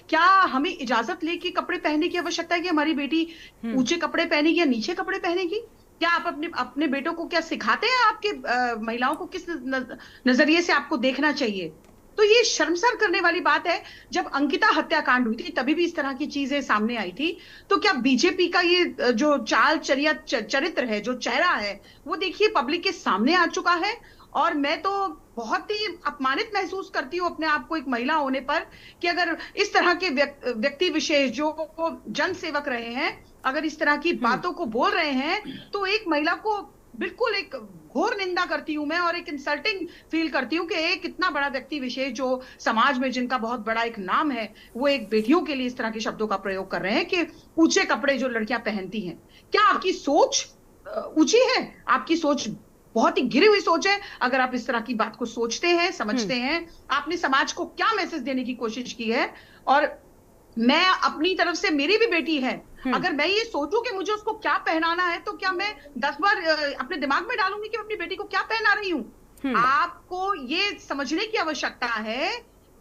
S10: क्या हमें इजाजत लेके कपड़े पहनने की आवश्यकता है कि हमारी बेटी ऊंचे कपड़े पहनेगी या नीचे कपड़े पहनेगी? क्या आप अपने बेटों को क्या सिखाते हैं? आपके महिलाओं को किस नजरिए से आपको देखना चाहिए? तो ये शर्मसार करने वाली बात है। जब अंकिता हत्याकांड हुई थी तभी भी इस तरह की चीजें सामने आई थी। तो क्या बीजेपी का ये जो चाल चरित्र है, जो चेहरा है, वो देखिए पब्लिक के सामने आ चुका है। और मैं तो बहुत ही अपमानित महसूस करती हूँ अपने आप को एक महिला होने पर कि अगर इस तरह के व्यक्ति विशेष जो जन सेवक रहे हैं, अगर इस तरह की बातों को बोल रहे हैं, तो एक महिला को बिल्कुल एक घोर निंदा करती हूं मैं, और एक इंसल्टिंग फील करती हूं कि एक इतना बड़ा व्यक्ति विशेष जो समाज में जिनका बहुत बड़ा एक नाम है, वो एक बेटियों के लिए इस तरह के शब्दों का प्रयोग कर रहे हैं कि ऊंचे कपड़े जो लड़कियां पहनती हैं। क्या आपकी सोच ऊंची है? आपकी सोच बहुत ही गिरी हुई सोच है। अगर आप इस तरह की बात को सोचते हैं, समझते हैं, आपने समाज को क्या मैसेज देने की कोशिश की है? और मैं अपनी तरफ से, मेरी भी बेटी है, अगर मैं ये सोचूं कि मुझे उसको क्या पहनाना है, तो क्या मैं 10 बार अपने दिमाग में डालूंगी कि मैं अपनी बेटी को क्या पहना रही हूं? आपको ये समझने की आवश्यकता है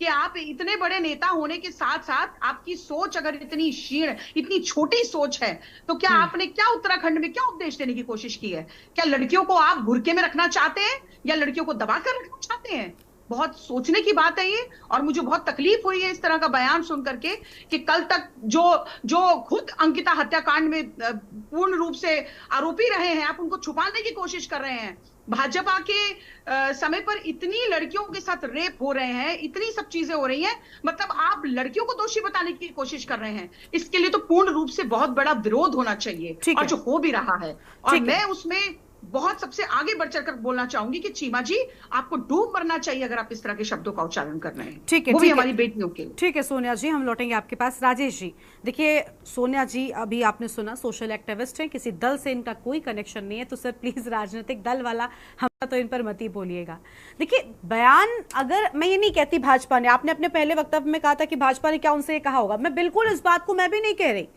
S10: कि आप इतने बड़े नेता होने के साथ साथ आपकी सोच अगर इतनी क्षीण, इतनी छोटी सोच है, तो क्या आपने क्या उत्तराखंड में क्या उपदेश देने की कोशिश की है? क्या लड़कियों को आप बुर्के में रखना चाहते हैं या लड़कियों को दबाकर रखना चाहते हैं? बहुत सोचने की बात है ये। और मुझे बहुत तकलीफ हुई है इस तरह का बयान सुन करके कि कल तक जो खुद अंकिता हत्याकांड में पूर्ण रूप से आरोपी रहे हैं, आप उनको छुपाने की कोशिश कर रहे हैं। भाजपा के समय पर इतनी लड़कियों के साथ रेप हो रहे हैं, इतनी सब चीजें हो रही हैं, मतलब आप लड़कियों को दोषी बताने की कोशिश कर रहे हैं। इसके लिए तो पूर्ण रूप से बहुत बड़ा विरोध होना चाहिए, और जो हो भी रहा है। और मैं उसमें बहुत सबसे आगे बढ़ चढ़कर बोलना चाहूंगी कि चीमा जी, आपको डूब मरना चाहिए अगर आप इस तरह के शब्दों का उच्चारण कर रहे हैं।
S1: ठीक है,
S10: वो भी हमारी बेटियों के।
S1: ठीक है सोनिया जी, हम लौटेंगे आपके पास। राजेश जी, देखिए सोनिया जी अभी आपने सुना, सोशल एक्टिविस्ट हैं, किसी दल से इनका कोई कनेक्शन नहीं है, तो सर प्लीज राजनीतिक दल वाला हमला तो इन पर मत ही बोलिएगा। देखिए बयान, अगर मैं ये नहीं कहती भाजपा ने, आपने अपने पहले वक्तव्य में कहा था कि भाजपा ने क्या उनसे ये कहा होगा, मैं बिल्कुल इस बात को मैं भी नहीं कह रही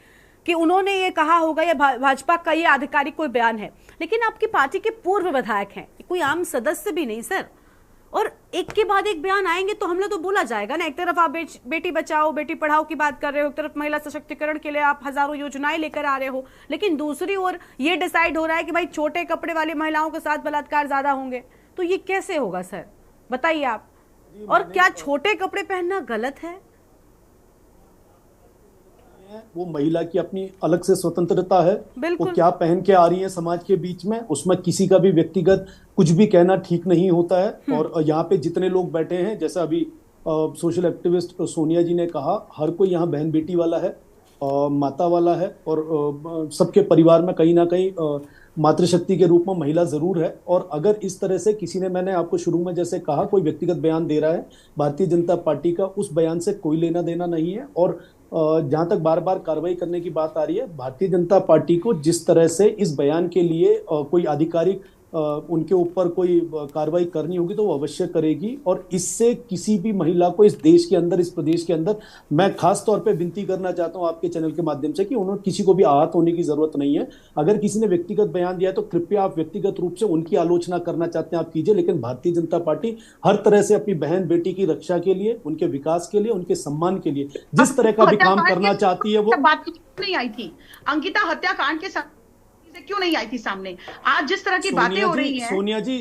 S1: कि उन्होंने ये कहा होगा या भाजपा का ये आधिकारिक कोई बयान है, लेकिन आपकी पार्टी के पूर्व विधायक हैं, कोई आम सदस्य भी नहीं सर, और एक के बाद एक बयान आएंगे तो हमला तो बोला जाएगा ना। एक तरफ आप बेटी बचाओ बेटी पढ़ाओ की बात कर रहे हो, एक तरफ महिला सशक्तिकरण के लिए आप हजारों योजनाएं लेकर आ रहे हो, लेकिन दूसरी ओर ये डिसाइड हो रहा है कि भाई छोटे कपड़े वाली महिलाओं के साथ बलात्कार ज्यादा होंगे, तो ये कैसे होगा सर, बताइए आप। और क्या छोटे कपड़े पहनना गलत है?
S6: वो महिला की अपनी अलग से स्वतंत्रता है, वो क्या पहन के आ रही है समाज के बीच में, उसमें किसी का भी व्यक्तिगत कुछ भी कहना ठीक नहीं होता है। और यहाँ पे जितने लोग बैठे हैं, जैसा अभी सोशल एक्टिविस्ट सोनिया जी ने कहा, हर कोई यहाँ बहन बेटी वाला है, माता वाला है, और सबके परिवार में कहीं ना कहीं मातृशक्ति के रूप में महिला जरूर है। और अगर इस तरह से किसी ने, मैंने आपको शुरू में जैसे कहा, कोई व्यक्तिगत बयान दे रहा है, भारतीय जनता पार्टी का उस बयान से कोई लेना देना नहीं है। और जहां तक बार बार कार्रवाई करने की बात आ रही है, भारतीय जनता पार्टी को जिस तरह से इस बयान के लिए कोई आधिकारिक उनके ऊपर कोई कार्रवाई करनी होगी तो वो अवश्य करेगी। और इससे किसी भी महिला को इस देश के अंदर, इस प्रदेश के अंदर, मैं खास तौर पे विनती करना चाहता हूं आपके चैनल के माध्यम से कि उन्होंने किसी को भी आहत होने की जरूरत नहीं है। अगर किसी ने व्यक्तिगत बयान दिया तो कृपया आप व्यक्तिगत रूप से उनकी आलोचना करना चाहते हैं आप कीजिए, लेकिन भारतीय जनता पार्टी हर तरह से अपनी बहन बेटी की रक्षा के लिए, उनके विकास के लिए, उनके सम्मान के लिए जिस तरह का भी काम करना चाहती है, वो
S10: बात नहीं आई थी अंकिता हत्याकांड के साथ क्यों नहीं आई थी सामने? आज जिस तरह की बातें हो रही हैं,
S6: सोनिया जी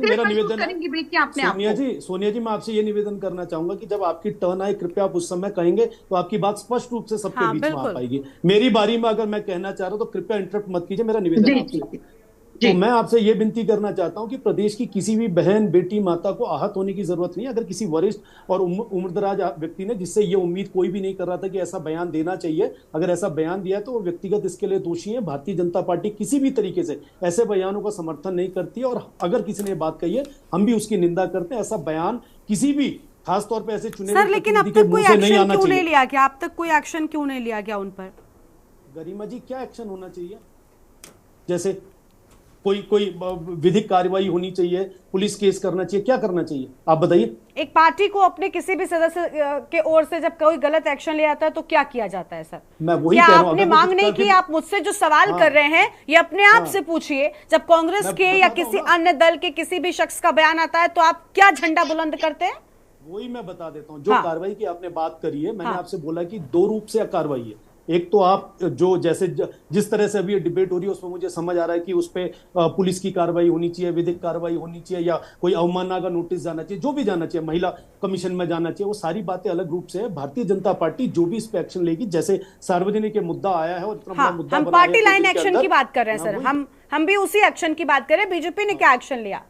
S6: मेरा निवेदन है, सोनिया जी मैं आपसे ये निवेदन करना चाहूंगा कि जब आपकी टर्न आए कृपया आप उस समय कहेंगे तो आपकी बात स्पष्ट रूप से सबके बीच में आ पाएगी। मेरी बारी में अगर मैं कहना चाह रहा हूं तो कृपया इंटरप्ट मत कीजिए, मेरा निवेदन आपसे। तो मैं आपसे ये विनती करना चाहता हूं कि प्रदेश की किसी भी बहन बेटी माता को आहत होने की जरूरत नहीं है। अगर किसी वरिष्ठ और उम्रदराज व्यक्ति ने, जिससे ये उम्मीद कोई भी नहीं कर रहा था कि ऐसा बयान देना चाहिए, अगर ऐसा बयान दिया तो वो व्यक्तिगत इसके लिए दोषी है। भारतीय जनता पार्टी किसी भी तरीके से ऐसे बयानों का समर्थन नहीं करती है, और अगर किसी ने बात कही है हम भी उसकी निंदा करते हैं। ऐसा बयान किसी भी, खासतौर पर ऐसे चुने
S1: सर, लेकिन अब तक कोई एक्शन क्यों नहीं लिया गया? अब तक कोई एक्शन क्यों नहीं लिया गया उन पर?
S6: गरिमा जी क्या एक्शन होना चाहिए? जैसे कोई विधिक कार्रवाई होनी चाहिए, पुलिस केस करना चाहिए, क्या करना चाहिए आप बताइए।
S1: एक पार्टी को अपने किसी भी सदस्य के ओर से जब कोई गलत एक्शन लिया जाता है तो क्या किया जाता है सर?
S6: मैं वही
S1: क्या
S6: कह रहा हूं,
S1: आपने मांग नहीं की? आप मुझसे जो सवाल कर रहे हैं ये अपने आप से पूछिए। जब कांग्रेस के या किसी अन्य दल के किसी भी शख्स का बयान आता है तो आप क्या झंडा बुलंद करते हैं?
S6: वही मैं बता देता हूँ। जो कार्रवाई की आपने बात करी है, मैंने आपसे बोला कि दो रूप से कार्रवाई है। एक तो आप जो जैसे जिस तरह से अभी ये डिबेट हो रही है उसमें मुझे समझ आ रहा है कि उस पे पुलिस की कार्रवाई होनी चाहिए, विधिक कार्रवाई होनी चाहिए, या कोई अवमानना का नोटिस जाना चाहिए, जो भी जाना चाहिए, महिला कमीशन में जाना चाहिए, वो सारी बातें अलग रूप से है। भारतीय जनता पार्टी जो भी इस पे एक्शन लेगी, जैसे सार्वजनिक मुद्दा आया है और इतना बड़ा मुद्दा
S1: हम पार्टी लाइन एक्शन की बात कर रहे हैं सर, हम भी उसी एक्शन की बात कर रहे हैं। बीजेपी ने क्या एक्शन लिया?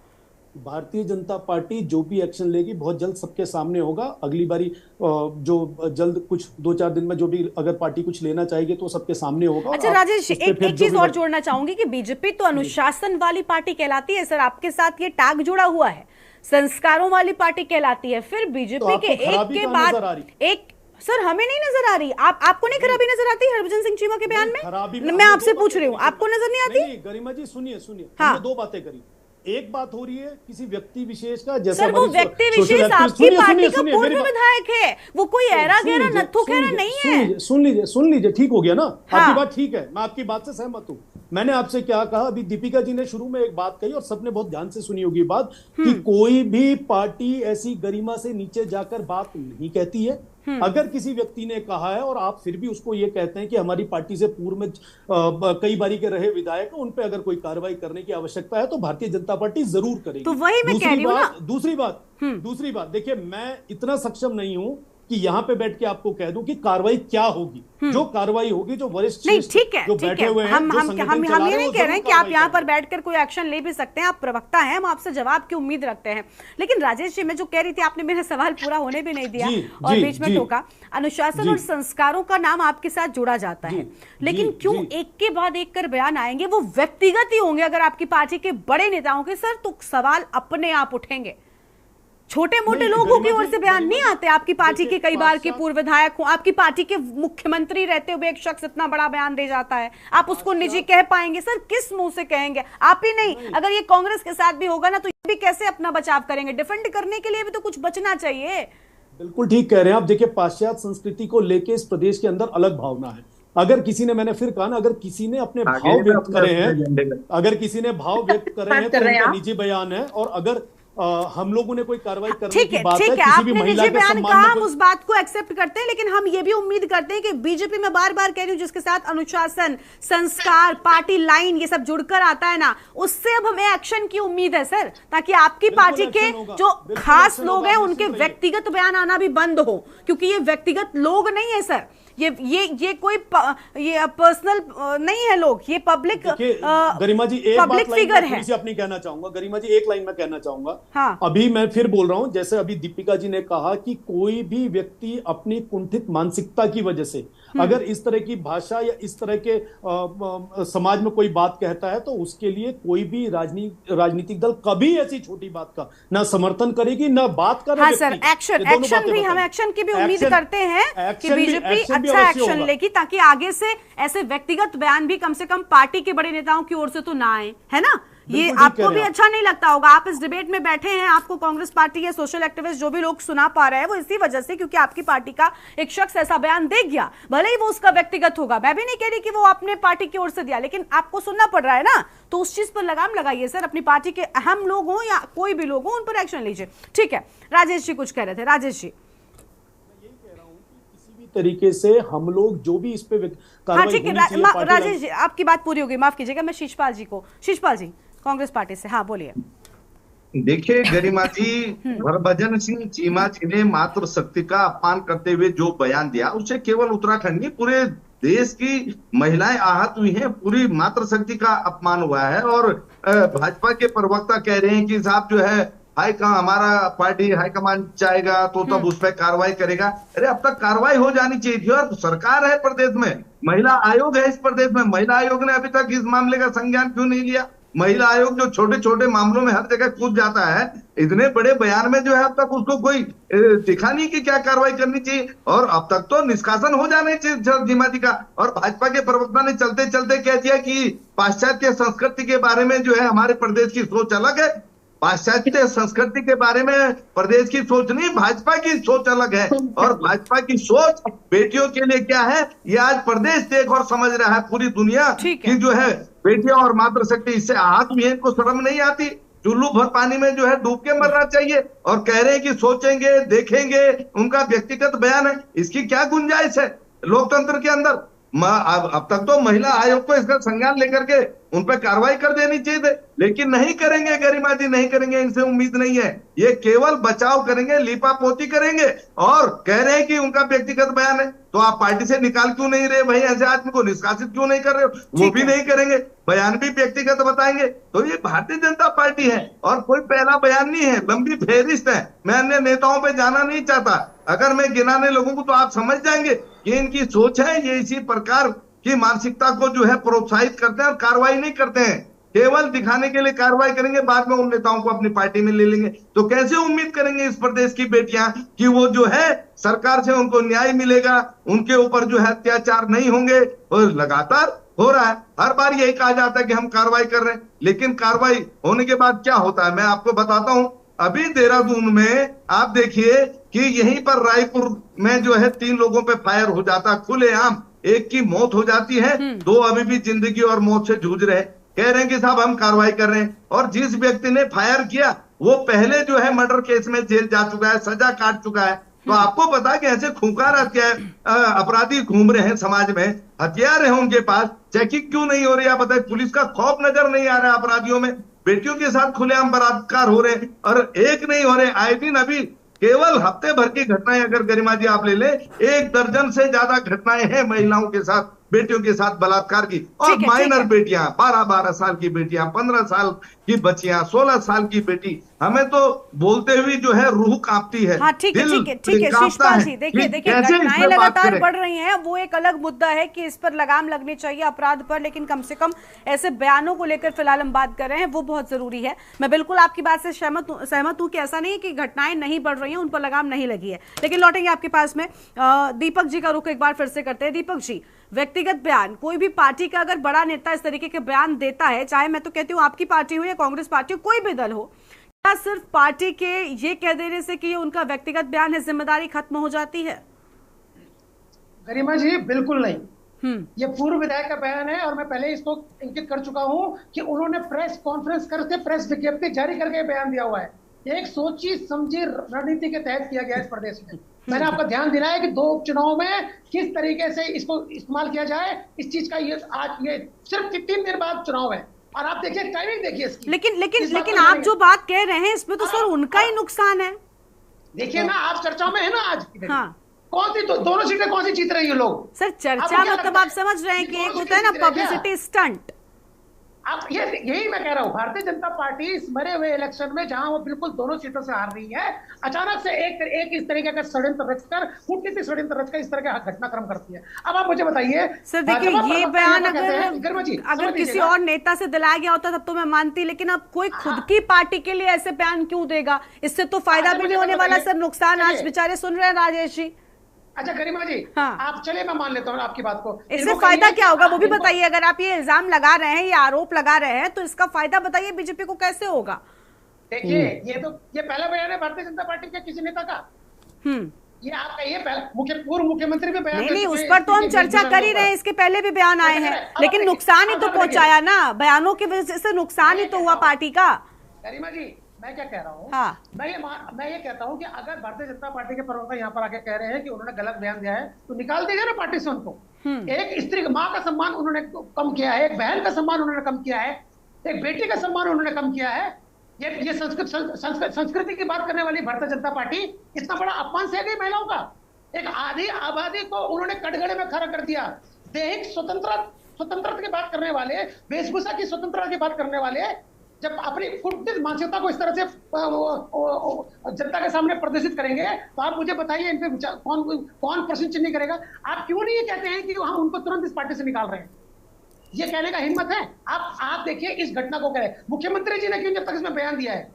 S6: भारतीय जनता पार्टी जो भी एक्शन लेगी बहुत जल्द सबके सामने होगा। अगली बारी जो जल्द कुछ 2-4 दिन में जो भी अगर पार्टी कुछ लेना चाहेगी तो सबके सामने होगा।
S1: अच्छा राजेश, एक चीज और जोड़ना चाहूंगी कि बीजेपी तो अनुशासन वाली पार्टी कहलाती है सर, आपके साथ ये टैग जुड़ा हुआ है, संस्कारों वाली पार्टी कहलाती है। फिर बीजेपी के एक के बाद एक सर हमें नहीं नजर आ रही। आपको नहीं खराबी नजर आती हरभजन सिंह चीमा के बयान में? मैं आपसे पूछ रही हूँ, आपको नजर नहीं आती?
S6: गरिमा जी सुनिए, हमने दो बातें करी। एक बात हो रही है किसी व्यक्ति विशेष का, जैसे
S1: सर वो व्यक्ति विशेष आपकी पार्टी का पूर्व विधायक है, वो कोई ऐरा गहरा नत्थू खैरा नहीं है।
S6: सुन लीजिए, ठीक हो गया ना? आपकी बात ठीक है, मैं आपकी बात से सहमत हूँ। मैंने आपसे क्या कहा, अभी दीपिका जी ने शुरू में एक बात कही और सबने बहुत ध्यान से सुनी होगी बात, कि कोई भी पार्टी ऐसी गरिमा से नीचे जाकर बात नहीं कहती है। अगर किसी व्यक्ति ने कहा है और आप फिर भी उसको ये कहते हैं कि हमारी पार्टी से पूर्व में कई बारी के रहे विधायक, उन पे अगर कोई कार्रवाई करने की आवश्यकता है तो भारतीय जनता पार्टी जरूर करेगी।
S1: तो वही मैं कह रही हूं ना।
S6: दूसरी बात देखिए, मैं इतना सक्षम नहीं हूं कि यहाँ पे बैठ के आपको कह दूं कि कार्रवाई क्या होगी। जो कार्रवाई होगी, जो वरिष्ठ जो बैठे हुए हैं,
S1: हम ये नहीं कह रहे हैं कि आप यहाँ पर बैठकर कोई एक्शन ले भी सकते हैं, आप प्रवक्ता हैं, हम आपसे जवाब की उम्मीद रखते हैं। लेकिन राजेश जी, मैं जो कह रही थी, आपने मेरा सवाल पूरा होने भी नहीं दिया और बीच में टोका। अनुशासन और संस्कारों का नाम आपके साथ जोड़ा जाता है, लेकिन क्यों एक के बाद एक कर बयान आएंगे? वो व्यक्तिगत ही होंगे अगर आपकी पार्टी के बड़े नेताओं के सर, तो सवाल अपने आप उठेंगे। छोटे मोटे लोगों की ओर से बयान नहीं आते। आपकी पार्टी के कई बार के पूर्व विधायक हो, आपकी पार्टी के मुख्यमंत्री रहते हुए एक शख्स इतना बड़ा बयान दे जाता है, आप उसको निजी कह पाएंगे? सर किस मुंह से कहेंगे? आप ही नहीं, अगर ये कांग्रेस के साथ भी होगा ना तो ये भी कैसे अपना बचाव करेंगे? डिफेंड करने के लिए भी तो कुछ बचना चाहिए।
S6: बिल्कुल ठीक कह रहे हैं आप। देखिए, पाश्चात्य संस्कृति को लेके इस प्रदेश के अंदर अलग भावना है। अगर किसी ने, मैंने फिर कहा ना, अगर किसी ने अपने भाव व्यक्त करे हैं, अगर किसी ने भाव व्यक्त करे हैं तो उनका निजी बयान है। और अगर हम लोगों ने कोई कार्रवाई करने की बात है, किसी भी महिला के सम्मान में,
S1: हम उस बात को एक्सेप्ट करते हैं, लेकिन हम ये भी उम्मीद करते हैं कि बीजेपी में बार बार कह रही हूं, जिसके साथ अनुशासन, संस्कार, पार्टी लाइन ये सब जुड़कर आता है ना, उससे अब हमें एक्शन की उम्मीद है सर, ताकि आपकी पार्टी के जो खास लोग हैं उनके व्यक्तिगत बयान आना भी बंद हो, क्योंकि ये व्यक्तिगत लोग नहीं है सर, ये कोई ये पर्सनल नहीं है लोग, ये पब्लिक
S6: गरिमा जी एक
S1: पब्लिक फिगर है।
S6: अपनी कहना चाहूंगा गरिमा जी, एक लाइन में कहना चाहूंगा।
S1: हाँ।
S6: अभी मैं फिर बोल रहा हूं, जैसे अभी दीपिका जी ने कहा कि कोई भी व्यक्ति अपनी कुंठित मानसिकता की वजह से अगर इस तरह की भाषा या इस तरह के समाज में कोई बात कहता है तो उसके लिए कोई भी राजनीतिक दल कभी ऐसी छोटी बात का ना समर्थन करेगी ना बात करेगी।
S1: हाँ सर, एक्शन भी, हम एक्शन की भी उम्मीद करते हैं कि बीजेपी अच्छा एक्शन लेगी, ताकि आगे से ऐसे व्यक्तिगत बयान भी कम से कम पार्टी के बड़े नेताओं की ओर से तो ना आए, है ना? ये आपको भी अच्छा नहीं लगता होगा। आप इस डिबेट में बैठे हैं, आपको कांग्रेस पार्टी या सोशल एक्टिविस्ट जो भी लोग सुना पा रहे हैं वो इसी वजह से, क्योंकि आपकी पार्टी का एक शख्स ऐसा बयान दे गया, भले ही वो उसका व्यक्तिगत होगा। मैं भी नहीं कह रही कि वो अपने पार्टी की ओर से दिया, लेकिन आपको सुनना पड़ रहा है ना, तो उस चीज पर लगाम लगाइए सर। अपनी पार्टी के अहम लोग हों या कोई भी लोग हों, उन पर एक्शन लीजिए। ठीक है, राजेश जी कुछ कह रहे थे। राजेश जी,
S6: तरीके से हम लोग जो भी इस पे
S1: ठीक है राजेश जी, आपकी बात पूरी हो गई, माफ कीजिएगा। मैं शिषपाल जी कांग्रेस पार्टी से, हाँ बोलिए।
S7: देखिए गरिमा जी, हरभजन सिंह चीमा जी ने मातृशक्ति का अपमान करते हुए जो बयान दिया, उससे केवल उत्तराखंड नहीं पूरे देश की महिलाएं आहत हुई हैं। पूरी मातृशक्ति का अपमान हुआ है। और भाजपा के प्रवक्ता कह रहे हैं कि साहब जो है हमारा पार्टी हाईकमान चाहेगा तो तब उस पर कार्रवाई करेगा। अरे अब तक कार्रवाई हो जानी चाहिए थी। और सरकार है प्रदेश में, महिला आयोग है इस प्रदेश में, महिला आयोग ने अभी तक इस मामले का संज्ञान क्यों नहीं लिया? महिला आयोग जो छोटे छोटे मामलों में हर जगह कूद जाता है, इतने बड़े बयान में जो है अब तक उसको कोई दिखा नहीं कि क्या कार्रवाई करनी चाहिए। और अब तक तो निष्कासन हो जाना चाहिए जीमा जी का। और भाजपा के प्रवक्ता ने चलते चलते कह दिया कि पाश्चात्य संस्कृति के बारे में जो है हमारे प्रदेश की सोच अलग है। पाश्चात्य संस्कृति के बारे में प्रदेश की सोच नहीं, भाजपा की सोच अलग है। और भाजपा की सोच बेटियों के लिए क्या है, ये आज प्रदेश देख और समझ रहा है पूरी दुनिया की जो है बेटियां और मातृशक्ति। इससे आहत भी इनको शर्म नहीं आती, चुल्लू भर पानी में जो है डूब के मरना चाहिए। और कह रहे हैं कि सोचेंगे देखेंगे, उनका व्यक्तिगत बयान है, इसकी क्या गुंजाइश है लोकतंत्र के अंदर। अब तक तो महिला आयोग को इसका संज्ञान लेकर के उन पर कार्रवाई कर देनी चाहिए थे, लेकिन नहीं करेंगे गरिमा जी, नहीं करेंगे, इनसे उम्मीद नहीं है। ये केवल बचाव करेंगे, लीपापोती करेंगे और कह रहे हैं कि उनका व्यक्तिगत बयान है। तो आप पार्टी से निकाल क्यों नहीं रहे भाई, ऐसे आदमी को निष्कासित क्यों नहीं कर रहे हो? वो भी नहीं करेंगे, बयान भी व्यक्तिगत बताएंगे। तो ये भारतीय जनता पार्टी है और कोई पहला बयान नहीं है, लंबी फेहरिस्त है। मैं अन्य नेताओं पे जाना नहीं चाहता, अगर मैं गिनाने लोगों को तो आप समझ जाएंगे कि इनकी सोच है, ये इसी प्रकार की मानसिकता को जो है प्रोत्साहित करते हैं और कार्रवाई नहीं करते हैं, केवल दिखाने के लिए कार्रवाई करेंगे, बाद में उन नेताओं को अपनी पार्टी में ले लेंगे। तो कैसे उम्मीद करेंगे इस प्रदेश की बेटियां कि वो जो है सरकार से उनको न्याय मिलेगा, उनके ऊपर जो है अत्याचार नहीं होंगे। और लगातार हो रहा है, हर बार यही कहा जाता है कि हम कार्रवाई कर रहे हैं, लेकिन कार्रवाई होने के बाद क्या होता है मैं आपको बताता हूं। अभी देहरादून में आप देखिए कि यहीं पर रायपुर में जो है 3 लोगों पे फायर हो जाता है खुलेआम, एक की मौत हो जाती है, 2 अभी भी जिंदगी और मौत से जूझ रहे हैं। कह रहे हैं कि साहब हम कार्रवाई कर रहे हैं, और जिस व्यक्ति ने फायर किया वो पहले जो है मर्डर केस में जेल जा चुका है, सजा काट चुका है। तो आपको पता है कि ऐसे खूंखार अपराधी घूम रहे हैं समाज में, हथियार है उनके पास, चेकिंग क्यों नहीं हो रही? आप बताइए, पुलिस का खौफ नजर नहीं आ रहा है अपराधियों में। बेटियों के साथ खुलेआम बलात्कार हो रहे हैं और एक नहीं हो रहे, आए दिन अभी केवल हफ्ते भर की घटनाएं अगर गरिमा जी आप ले ले, 1 दर्जन से ज्यादा घटनाएं हैं महिलाओं के साथ, बेटियों के साथ बलात्कार की। और माइनर बेटियां, 12-12 साल की बेटियां, 15 साल की बच्चियां, 16 साल की बेटी, हमें तो बोलते हुए जो है रूह कांपती है।
S1: हाँ, ठीक है शिषपाल जी, देखिए घटनाएं लगातार बढ़ रही हैं, वो एक अलग मुद्दा है कि इस पर लगाम लगनी चाहिए अपराध पर, लेकिन कम से कम ऐसे बयानों को लेकर फिलहाल हम बात कर रहे हैं, वो बहुत जरूरी है। मैं बिल्कुल आपकी बात से सहमत हूं कि ऐसा नहीं है कि घटनाएं नहीं बढ़ रही हैं, उन पर लगाम नहीं लगी है। लेकिन लौटेंगे आपके पास में, दीपक जी का रुख एक बार फिर से करते हैं। दीपक जी, व्यक्तिगत बयान, कोई भी पार्टी का अगर बड़ा नेता इस तरीके के बयान देता है, चाहे मैं तो कहती हूँ आपकी पार्टी हो या कांग्रेस पार्टी हो, कोई भी दल हो, क्या सिर्फ पार्टी के ये कह देने से कि ये उनका व्यक्तिगत बयान है जिम्मेदारी खत्म हो जाती है?
S8: गरिमा जी बिल्कुल नहीं, ये पूर्व विधायक का बयान है और मैं पहले इसको इंगित कर चुका हूं कि उन्होंने प्रेस कॉन्फ्रेंस करके प्रेस विज्ञप्ति जारी करके बयान दिया हुआ है। एक सोची समझी रणनीति के तहत किया गया इस प्रदेश में। मैंने आपका ध्यान दिलाया कि 2 उपचुनाव में किस तरीके से इसको इस्तेमाल किया जाए, इस चीज का ये आज ये सिर्फ 3 दिन बाद चुनाव है और आप देखिए टाइमिंग देखिए इसकी।
S1: लेकिन आप जो बात कह रहे हैं इसमें तो सर उनका ही नुकसान है।
S8: देखिए ना, आप चर्चाओं में है ना आज।
S1: हाँ,
S8: कौन सी दोनों सीटें कौन सी जीत रही है लोग?
S1: सर चर्चा मतलब आप समझ रहे हैं कि एक होता है ना पब्लिसिटी स्टंट।
S8: आप यही मैं कह रहा हूँ, भारतीय जनता पार्टी इस मरे हुए इलेक्शन में जहां वो बिल्कुल दोनों सीटों से हार रही है, अचानक से एक इस तरीके का षड्यंत्र रचकर, कूटनीतिक षड्यंत्र रचकर इस तरह का घटनाक्रम करती है। अब आप मुझे बताइए
S1: सर, देखिए ये बयान अगर किसी और नेता से दिलाया गया होता तब तो मैं मानती, लेकिन अब कोई खुद की पार्टी के लिए ऐसे बयान क्यों देगा? इससे तो फायदा भी नहीं होने वाला सर, नुकसान आज बेचारे सुन रहे हैं राजेश जी।
S8: अच्छा गरिमा जी,
S1: हाँ।
S8: आप चलिए मैं मान लेता हूँ आपकी बात को,
S1: इससे फायदा क्या होगा वो भी बताइए। अगर आप ये इल्जाम लगा रहे हैं, ये आरोप लगा रहे हैं, तो इसका फायदा बताइए बीजेपी को कैसे होगा?
S8: देखिए ये पहला बयान है भारतीय जनता पार्टी के किसी नेता का। ये आपका ये पूर्व मुख्यमंत्री भी बयान
S1: नहीं, उस पर तो हम चर्चा कर ही रहे हैं, इसके पहले भी बयान आए हैं, लेकिन नुकसान ही तो पहुंचाया ना, बयानों की वजह से नुकसान ही तो हुआ पार्टी का।
S8: गरिमा जी मैं क्या कह रहा हूँ,
S1: हाँ।
S8: मैं ये कहता हूँ कि अगर भारतीय जनता पार्टी के प्रवक्ता यहाँ पर आके कह रहे हैं कि उन्होंने गलत बयान दिया है, तो निकाल दीजिए ना पार्टी से उनको। एक स्त्री माँ का सम्मान उन्होंने कम किया है, एक बहन का सम्मान उन्होंने कम किया है, एक बेटी का सम्मान उन्होंने कम किया है। ये संस्कृति की बात करने वाली भारतीय जनता पार्टी इतना बड़ा अपमान सह गई महिलाओं का। एक आधी आबादी को उन्होंने कटघरे में खड़ा कर दिया। दैहिक स्वतंत्रता की बात करने वाले, वेशभूषा की स्वतंत्रता की बात करने वाले, जब अपनी कुटिल मानसिकता को इस तरह से जनता के सामने प्रदर्शित करेंगे, तो आप मुझे बताइए इन पे कौन प्रश्न चिन्ह करेगा? आप क्यों नहीं ये कहते हैं कि हम उनको तुरंत इस पार्टी से निकाल रहे हैं? ये कहने का हिम्मत है? आप देखिए इस घटना को करें, मुख्यमंत्री जी ने क्यों जब तक इसमें बयान दिया है?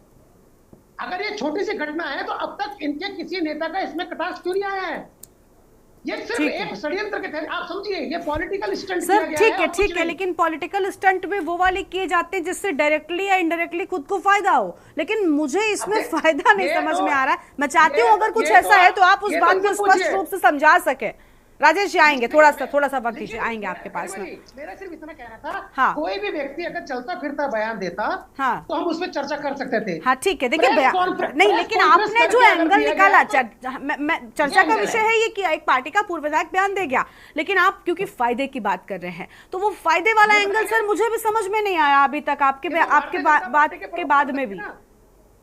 S8: अगर ये छोटी सी घटना है तो अब तक इनके किसी नेता का इसमें कटाक्ष क्यों नहीं आया है? ये सिर्फ एक षड्यंत्र के तहत, आप समझिए, ये पॉलिटिकल स्टंट किया गया है।
S1: ठीक है, लेकिन पॉलिटिकल स्टंट भी वो वाले किए जाते हैं जिससे डायरेक्टली या इनडायरेक्टली खुद को फायदा हो, लेकिन मुझे इसमें फायदा नहीं समझ में आ रहा है। मैं चाहती हूँ अगर कुछ ऐसा है तो आप उस बात को स्पष्ट रूप से समझा सके। राजेश जी आएंगे, थोड़ा सा वक्त दीजिए, आएंगे आपके पास में।
S8: मेरा सिर्फ इतना कहना था,
S1: हाँ,
S8: कोई भी व्यक्ति अगर चलता फिरता बयान देता, हाँ, तो हम उसमें चर्चा कर सकते थे।
S1: हाँ ठीक है, देखिए नहीं, लेकिन आपने जो एंगल निकाला, चर्चा का विषय है ये कि एक पार्टी का पूर्व विधायक बयान दे गया, लेकिन आप क्योंकि फायदे की बात कर रहे हैं तो वो फायदे वाला एंगल सर मुझे भी समझ में नहीं आया अभी तक आपके बात के बाद में भी।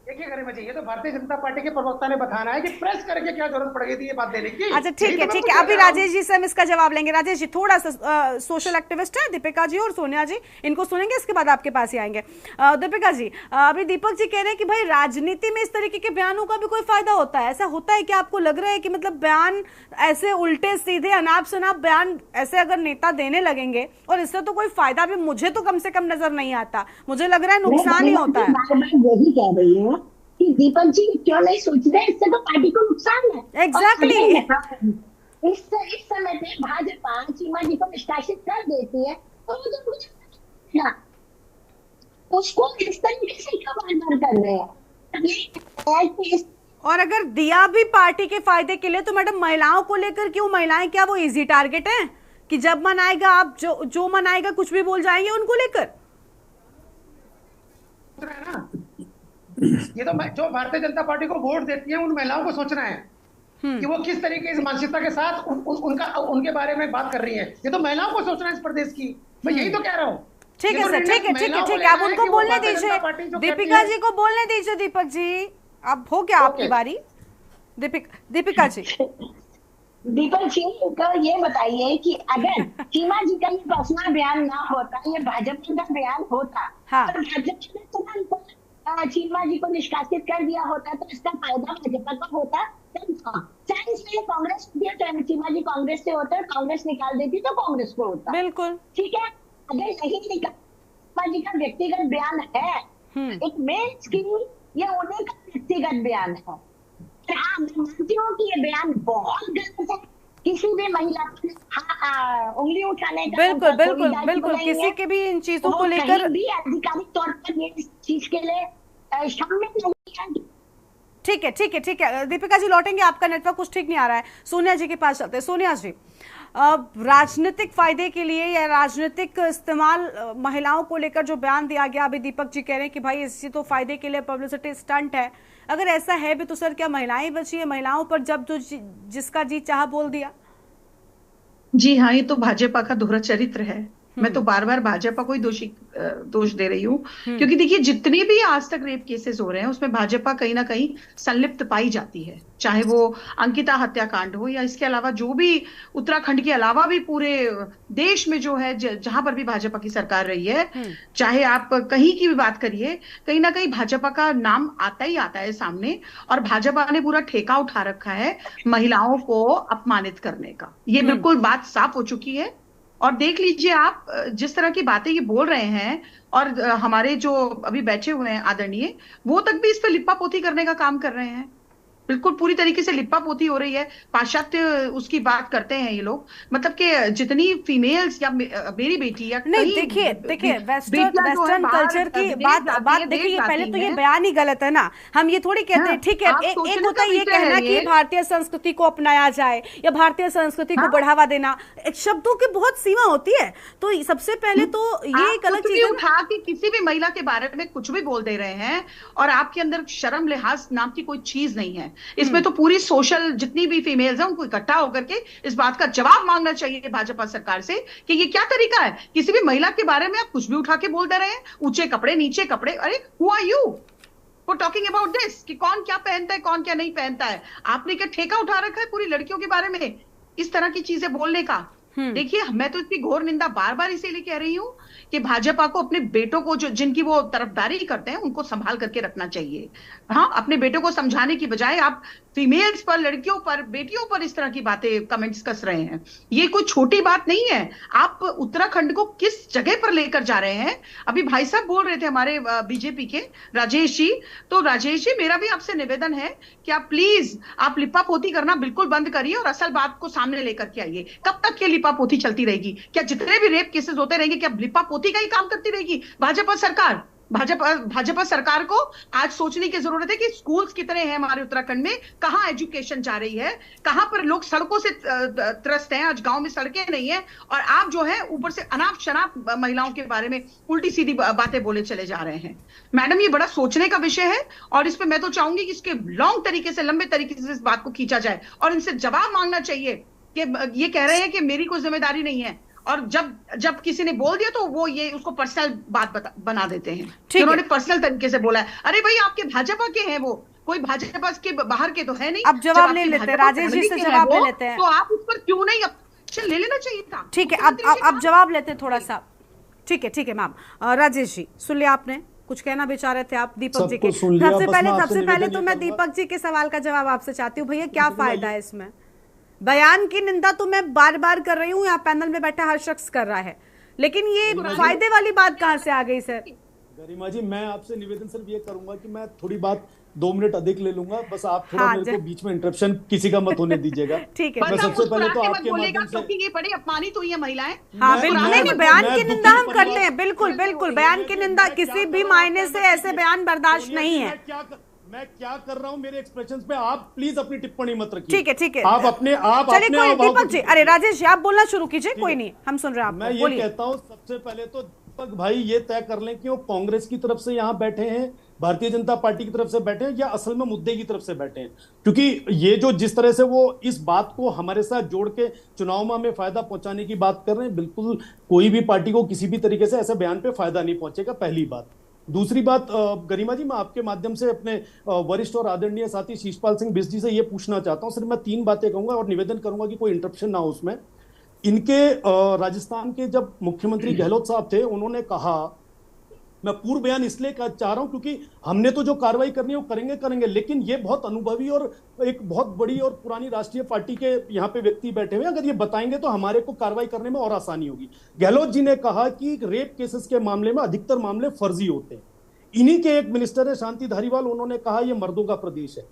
S8: देखिए गरिमा जी, ये तो भारतीय जनता पार्टी के प्रवक्ता ने बताना है कि प्रेस करके क्या जरूरत पड़ गई थी ये बात देने की।
S1: अच्छा ठीक है, अभी राजेश जी से हम इसका जवाब लेंगे। राजेश जी थोड़ा सा सोशल एक्टिविस्ट है, दीपिका जी और सोनिया जी, इनको सुनेंगे, इसके बाद आपके पास ही आएंगे। दीपिका जी, अभी दीपक जी कह रहे हैं कि भाई राजनीति में इस तरीके के बयानों का भी कोई फायदा होता है, ऐसा होता है क्या? आपको लग रहा है कि मतलब बयान ऐसे उल्टे सीधे अनाप शनाप बयान ऐसे अगर नेता देने लगेंगे और इससे तो कोई फायदा भी मुझे तो कम से कम नजर नहीं आता, मुझे लग रहा है नुकसान ही होता है।
S9: यही कह रही है कि दीपक जी क्यों नहीं सोच रहे, इससे तो पार्टी को नुकसान है।
S1: एग्जैक्टली
S9: इस समय पे भाजपा चीमा जी को निष्कासित कर देती है तो उसको इस तरीके से क्यों बार कर रहे हैं?
S1: और अगर दिया भी पार्टी के फायदे के लिए तो मैडम महिलाओं को लेकर क्यों? महिलाएं क्या वो इजी टारगेट है कि जब मन आएगा आप जो मन आएगा कुछ भी बोल जाएंगे उनको लेकर?
S8: ये तो जो भारतीय जनता पार्टी को वोट देती है उन महिलाओं को सोचना है कि वो किस तरीके से मानसिकता के साथ उनके बारे में बात कर रही है। ये तो महिलाओं को सोचना है इस प्रदेश की, मैं यही तो कह रहा हूँ।
S1: ठीक है सर, ठीक है, आप उनको बोलने दीजिए, दीपिका जी को बोलने दीजिए। दीपक जी अब हो गया आपकी बारी। दीपिका जी,
S9: दीपक जी को ये बताइए कि अगर चीमा जी का ये पर्सनल बयान ना होता, ये भाजपा का बयान होता, और भाजपा ने तुरंत चीमा जी को निष्कासित कर दिया होता तो इसका फायदा भाजपा को होता। चाहे इसमें कांग्रेस दिया, चाहे चीमा जी कांग्रेस से होता, कांग्रेस निकाल देती तो कांग्रेस को होता।
S1: बिल्कुल ठीक
S9: है। अगर नहीं निकाल, चीमा जी का व्यक्तिगत बयान है, एक मेंस की ये उन्हीं का व्यक्तिगत बयान है। हाँ, मैं मानती हूँ कि ये बयान बहुत गलत है, किसी भी महिला उंगली उठाने का
S1: बिल्कुल किसी के भी इन चीजों को लेकर
S9: भी आधिकारिक तौर पर ये चीज के लिए शामिल नहीं है।
S1: ठीक है दीपिका जी लौटेंगे, आपका नेटवर्क कुछ ठीक नहीं आ रहा है। सोनिया जी के पास चलते हैं। सोनिया जी, राजनीतिक फायदे के लिए या राजनीतिक इस्तेमाल महिलाओं को लेकर जो बयान दिया गया, अभी दीपक जी कह रहे हैं कि भाई इसी तो फायदे के लिए पब्लिसिटी स्टंट है। अगर ऐसा है भी तो सर क्या महिलाएं बची है? महिलाओं पर जब जो जिसका जी चाह बोल दिया।
S10: जी हाँ, ये तो भाजपा का दोहरा चरित्र है। मैं तो बार बार भाजपा को ही दोष दे रही हूँ, क्योंकि देखिए जितने भी आज तक रेप केसेस हो रहे हैं उसमें भाजपा कहीं ना कहीं संलिप्त पाई जाती है, चाहे वो अंकिता हत्याकांड हो या इसके अलावा जो भी उत्तराखंड के अलावा भी पूरे देश में जो है जहां पर भी भाजपा की सरकार रही है, चाहे आप कहीं की भी बात करिए, कहीं ना कहीं भाजपा का नाम आता ही आता है सामने। और भाजपा ने पूरा ठेका उठा रखा है महिलाओं को अपमानित करने का, ये बिल्कुल बात साफ हो चुकी है। और देख लीजिए आप जिस तरह की बातें ये बोल रहे हैं, और हमारे जो अभी बैठे हुए हैं आदरणीय, वो तक भी इस पर लिप्पा पोती करने का काम कर रहे हैं। बिल्कुल पूरी तरीके से लिप्पा पोती हो रही है, पाश्चात्य उसकी बात करते हैं ये लोग। मतलब कि जितनी फीमेल्स या मेरी बेटी या
S1: नहीं, देखिए वेस्टर्न कल्चर की बात देखिए, पहले तो ये बयान ही गलत है ना। हम ये थोड़ी कहते हैं, ठीक है, एक होता है ये कहना कि भारतीय संस्कृति को अपनाया जाए या भारतीय संस्कृति को बढ़ावा देना, शब्दों की बहुत सीमा होती है। तो सबसे पहले तो ये एक अलग चीज
S10: उठा के किसी भी महिला के बारे में कुछ भी बोल दे रहे हैं और आपके अंदर शर्म लिहाज नाम की कोई चीज नहीं है। इसमें तो पूरी सोशल जितनी भी फीमेल्स हैं उनको इकट्ठा होकर के इस बात का जवाब मांगना चाहिए भाजपा सरकार से कि ये क्या तरीका है, किसी भी महिला के बारे में आप कुछ भी उठा के बोल दे रहे हैं, ऊंचे कपड़े नीचे कपड़े। अरे who are you for talking about this कि कौन क्या पहनता है कौन क्या नहीं पहनता है? आपने क्या ठेका उठा रखा है पूरी लड़कियों के बारे में इस तरह की चीजें बोलने का? देखिए मैं तो इसकी घोर निंदा बार बार इसीलिए कह रही हूँ कि भाजपा को अपने बेटों को जो जिनकी वो तरफदारी करते हैं उनको संभाल करके रखना चाहिए। हाँ, अपने बेटों को समझाने की बजाय आप फीमेल्स पर, लड़कियों पर, बेटियों पर इस तरह की बातें, कमेंट्स कस रहे हैं। ये कोई छोटी बात नहीं है। आप उत्तराखंड को किस जगह पर लेकर जा रहे हैं? अभी भाई साहब बोल रहे थे हमारे बीजेपी के राजेश जी, तो राजेश जी मेरा भी आपसे निवेदन है कि आप प्लीज आप लिपापोती करना बिल्कुल बंद करिए और असल बात को सामने लेकर के आइए। कब तक ये लिपापोती चलती रहेगी? क्या जितने भी रेप केसेस होते रहेंगे, क्या लिपापोती का ही काम करती रहेगी भाजपा सरकार? भाजपा सरकार को आज सोचने की जरूरत है कि स्कूल्स कितने हैं हमारे उत्तराखंड में, कहां एजुकेशन जा रही है, कहां पर लोग सड़कों से त्रस्त हैं। आज गांव में सड़कें नहीं है और आप जो है ऊपर से अनाप शनाप महिलाओं के बारे में उल्टी सीधी बातें बोले चले जा रहे हैं। मैडम, ये बड़ा सोचने का विषय है और इस पर मैं तो चाहूंगी कि इसके लॉन्ग तरीके से, लंबे तरीके से इस बात को खींचा जाए और इनसे जवाब मांगना चाहिए कि ये कह रहे हैं कि मेरी कोई जिम्मेदारी नहीं है, और जब किसी ने बोल दिया तो वो ये उसको पर्सनल बात बना देते हैं कि उन्होंने पर्सनल तरीके से बोला है। अरे भाई, आपके भाजपा के हैं वो, कोई भाजपा के बाहर के तो है नहीं।
S1: अब जवाब ले लेते हैं, राजेश जी से जवाब ले लेते हैं,
S10: तो आप उस पर क्यों नहीं एक्शन ले लेना चाहिए था?
S1: ठीक है, अब जवाब लेते हैं थोड़ा सा। ठीक है मैम। राजेश जी, सुन लिया आपने, कुछ कहना भी चाह रहे थे आप दीपक जी के। सबसे पहले तो मैं दीपक जी के सवाल का जवाब आपसे चाहती हूँ, भैया क्या फायदा है इसमें? बयान की निंदा तो मैं बार बार कर रही हूँ, यहाँ पैनल में बैठा हर शख्स कर रहा है, लेकिन ये फायदे वाली बात कहाँ से आ गई सर?
S6: गरिमा जी, मैं आपसे निवेदन सिर्फ ये करूंगा कि मैं थोड़ी बात 2 मिनट अधिक ले लूंगा, बस आप थोड़ा मेरे को बीच में इंटरप्शन किसी का मत होने दीजिएगा।
S1: ठीक है,
S6: मैं सबसे पहले तो आपके माध्यम से,
S10: ये बड़ी अपमानित हुई है महिलाएं।
S1: हाँ बिल्कुल, नहीं, बयान की निंदा हम करते हैं, बिल्कुल बयान की निंदा किसी भी मायने से ऐसे बयान बर्दाश्त नहीं है।
S6: मैं क्या कर रहा हूं मेरे एक्सप्रेशंस पे आप प्लीज अपनी टिप्पणी मत रखिए।
S1: ठीक है,
S6: आप अपने
S1: दीपक जी, अरे राजेश जी आप बोलना शुरू कीजिए, कोई नहीं, हम सुन रहे हैं आपको।
S6: मैं ये कहता हूं, सबसे पहले तो दीपक भाई ये तय कर लें कि वो कांग्रेस की तरफ से यहाँ बैठे हैं, भारतीय जनता पार्टी की तरफ से बैठे हैं, या असल में मुद्दे की तरफ से बैठे हैं। क्योंकि ये जो जिस तरह से वो इस बात को हमारे साथ जोड़ के चुनाव में हमें फायदा पहुंचाने की बात कर रहे हैं, बिल्कुल कोई भी पार्टी को किसी भी तरीके से ऐसे बयान पे फायदा नहीं पहुंचेगा, पहली बात। दूसरी बात, गरिमा जी, मैं आपके माध्यम से अपने वरिष्ठ और आदरणीय साथी शीशपाल सिंह बिष्ट जी से ये पूछना चाहता हूं, सिर्फ मैं 3 बातें कहूंगा और निवेदन करूंगा कि कोई इंटरप्शन ना हो उसमें। इनके राजस्थान के जब मुख्यमंत्री गहलोत साहब थे, उन्होंने कहा, मैं पूर्व बयान इसलिए चाह रहा हूं क्योंकि हमने तो जो कार्रवाई करनी है वो करेंगे, लेकिन ये बहुत अनुभवी और एक बहुत बड़ी और पुरानी राष्ट्रीय पार्टी के यहाँ पे व्यक्ति बैठे हुए, अगर ये बताएंगे तो हमारे को कार्रवाई करने में और आसानी होगी। गहलोत जी ने कहा कि रेप केसेस के मामले में अधिकतर मामले फर्जी होते हैं। इन्हीं के एक मिनिस्टर है शांति धारीवाल, उन्होंने कहा यह मर्दों का प्रदेश है।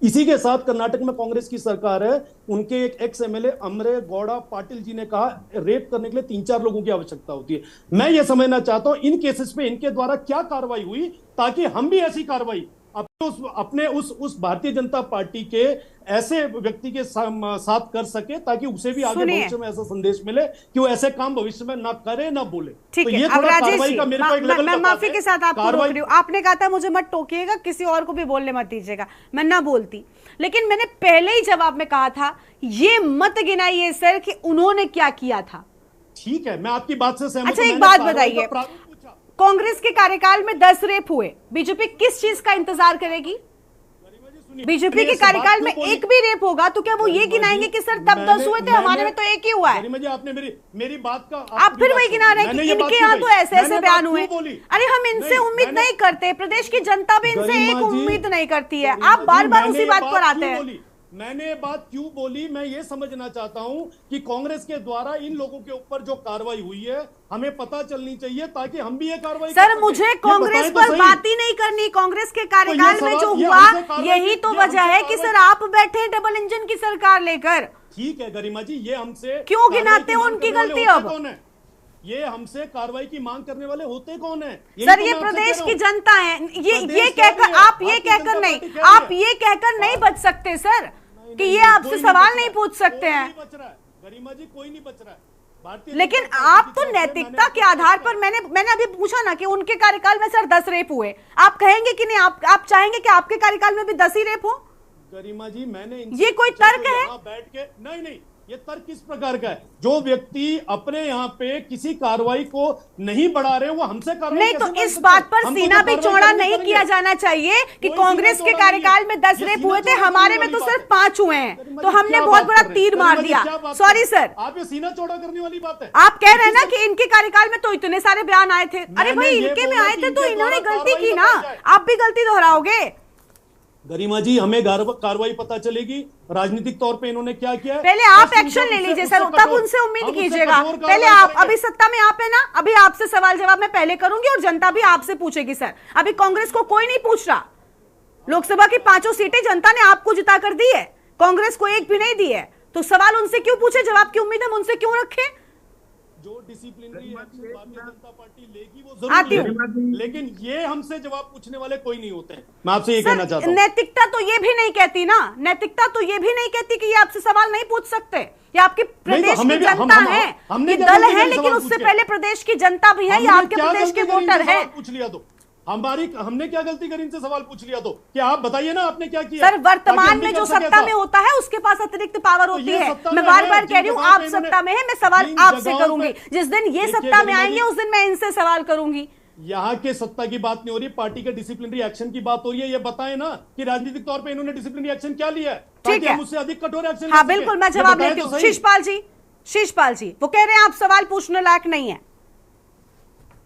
S6: इसी के साथ कर्नाटक में कांग्रेस की सरकार है, उनके एक एक्स एमएलए अमरे गौड़ा पाटिल जी ने कहा रेप करने के लिए 3-4 लोगों की आवश्यकता होती है। मैं ये समझना चाहता हूं इन केसेस पे इनके द्वारा क्या कार्रवाई हुई, ताकि हम भी ऐसी कार्रवाई अपने उस भारतीय जनता पार्टी के ऐसे व्यक्ति के साथ कर सके, ताकि उसे भी आगे भविष्य में ऐसा संदेश मिले कि वो ऐसे काम भविष्य में ना करे ना बोले।
S1: ठीक है, अब राजेश जी, मैं माफी के साथ आपको रोक रही हूँ। आपने कहा था मुझे मत टोकिएगा, किसी और को भी बोलने मत दीजिएगा, मैं ना बोलती, लेकिन मैंने पहले ही जवाब में कहा था ये मत गिनाइए सर कि उन्होंने क्या किया था।
S6: ठीक है, मैं आपकी बात से सहमत।
S1: अच्छा, एक बात बताइए, कांग्रेस के कार्यकाल में 10 रेप हुए, बीजेपी किस चीज का इंतजार करेगी? बीजेपी के कार्यकाल में एक भी रेप होगा तो क्या वो ये गिनाएंगे कि सर तब 10 हुए थे, हमारे में तो एक ही हुआ है?
S6: आपने मेरी बात का
S1: आप फिर वही गिना रहे हैं कि इनके यहाँ तो ऐसे ऐसे बयान हुए। अरे हम इनसे उम्मीद नहीं करते, प्रदेश की जनता भी इनसे एक उम्मीद नहीं करती है, आप बार बार उसी बात पर आते हैं।
S6: मैंने बात क्यों बोली, मैं ये समझना चाहता हूं कि कांग्रेस के द्वारा इन लोगों के ऊपर जो कार्रवाई हुई है हमें पता चलनी चाहिए, ताकि हम भी ये कार्रवाई
S1: सर मुझे कांग्रेस पर बात ही नहीं करनी। कांग्रेस के कार्यकाल में जो हुआ यही तो वजह है कि सर आप बैठे डबल इंजन की सरकार लेकर।
S6: ठीक है गरिमा जी, ये हमसे
S1: क्यों गिनाते हो उनकी गलती? अब
S6: ये हमसे कार्रवाई की मांग करने वाले होते कौन है?
S1: सर ये प्रदेश की जनता है, ये कहकर आप ये कहकर नहीं बच सकते सर कि ये आपसे सवाल नहीं पूछ सकते हैं।
S6: गरिमा जी, कोई नहीं बच रहा है,
S1: लेकिन आप तो नैतिकता के आधार पर, मैंने अभी पूछा ना कि उनके कार्यकाल में सर 10 रेप हुए, आप कहेंगे कि नहीं? आप चाहेंगे कि आपके कार्यकाल में भी 10 ही रेप हो?
S6: गरिमा जी, मैंने
S1: ये कोई तर्क है?
S6: बैठ के नहीं, ये तर्क किस प्रकार का है? जो व्यक्ति अपने यहाँ पे किसी कार्रवाई को नहीं बढ़ा रहे, वो हमसे कार्रवाई
S1: नहीं, तो इस बात पर सीना भी चौड़ा नहीं किया जाना चाहिए कि कांग्रेस के कार्यकाल में 10 रेप हुए थे, हमारे में तो सिर्फ 5 हुए हैं, तो हमने बहुत बड़ा तीर मार दिया। सॉरी सर,
S6: आप ये सीना चौड़ा करने वाली बात है।
S1: आप कह रहे हैं ना कि इनके कार्यकाल में तो इतने सारे बयान आए थे। अरे भाई, इनके में आए थे तो इन्होंने गलती की ना, आप भी गलती दोहराओगे?
S6: गरिमा जी, हमें कार्रवाई पता चलेगी राजनीतिक तौर पे इन्होंने क्या किया है।
S1: पहले आप एक्शन ले लीजिए सर, तब उनसे उम्मीद कीजिएगा। पहले आप, अभी सत्ता में आप है ना, अभी आपसे सवाल जवाब मैं पहले करूंगी और जनता भी आपसे पूछेगी सर। अभी कांग्रेस को कोई नहीं पूछ रहा, लोकसभा की 5 सीटें जनता ने आपको जिता कर दी है, कांग्रेस को एक भी नहीं दी है, तो सवाल उनसे क्यों पूछे, जवाब की उम्मीद हम उनसे क्यों रखें।
S6: जो disciplinary action Bharatiya Janata party लेगी वो जरूर लेगी, लेकिन ये हमसे जवाब पूछने वाले कोई नहीं होते हैं। मैं आपसे ये कहना चाहता हूं,
S1: नैतिकता तो ये भी नहीं कहती ना, नैतिकता तो ये भी नहीं कहती कि ये आपसे सवाल नहीं पूछ सकते। ये आपकी प्रदेश की जनता है, ये दल है, लेकिन उससे पहले प्रदेश की जनता भी है, ये आपके प्रदेश के वोटर है।
S6: पूछ लिया तो हमने क्या गलती करी इनसे सवाल पूछ लिया तो? क्या आप बताइए ना आपने क्या किया?
S1: सर, वर्तमान में जो सत्ता में होता है उसके पास अतिरिक्त पावर होती है। मैं बार बार कह रही हूँ, आप सत्ता में है, मैं सवाल आपसे करूंगी। जिस दिन ये सत्ता में आएंगे उस दिन मैं इनसे सवाल करूंगी।
S6: यहाँ के सत्ता की बात नहीं हो रही, पार्टी के डिसिप्लिनरी एक्शन की बात हो रही है। ये बताएं ना कि राजनीतिक तौर पे इन्होंने डिसिप्लिनरी एक्शन क्या लिया है,
S1: ठीक है,
S6: मुझसे अधिक कठोर एक्शन।
S1: हाँ बिल्कुल, मैं जवाब लेती हूँ। शीशपाल जी वो कह रहे हैं आप सवाल पूछने लायक नहीं है।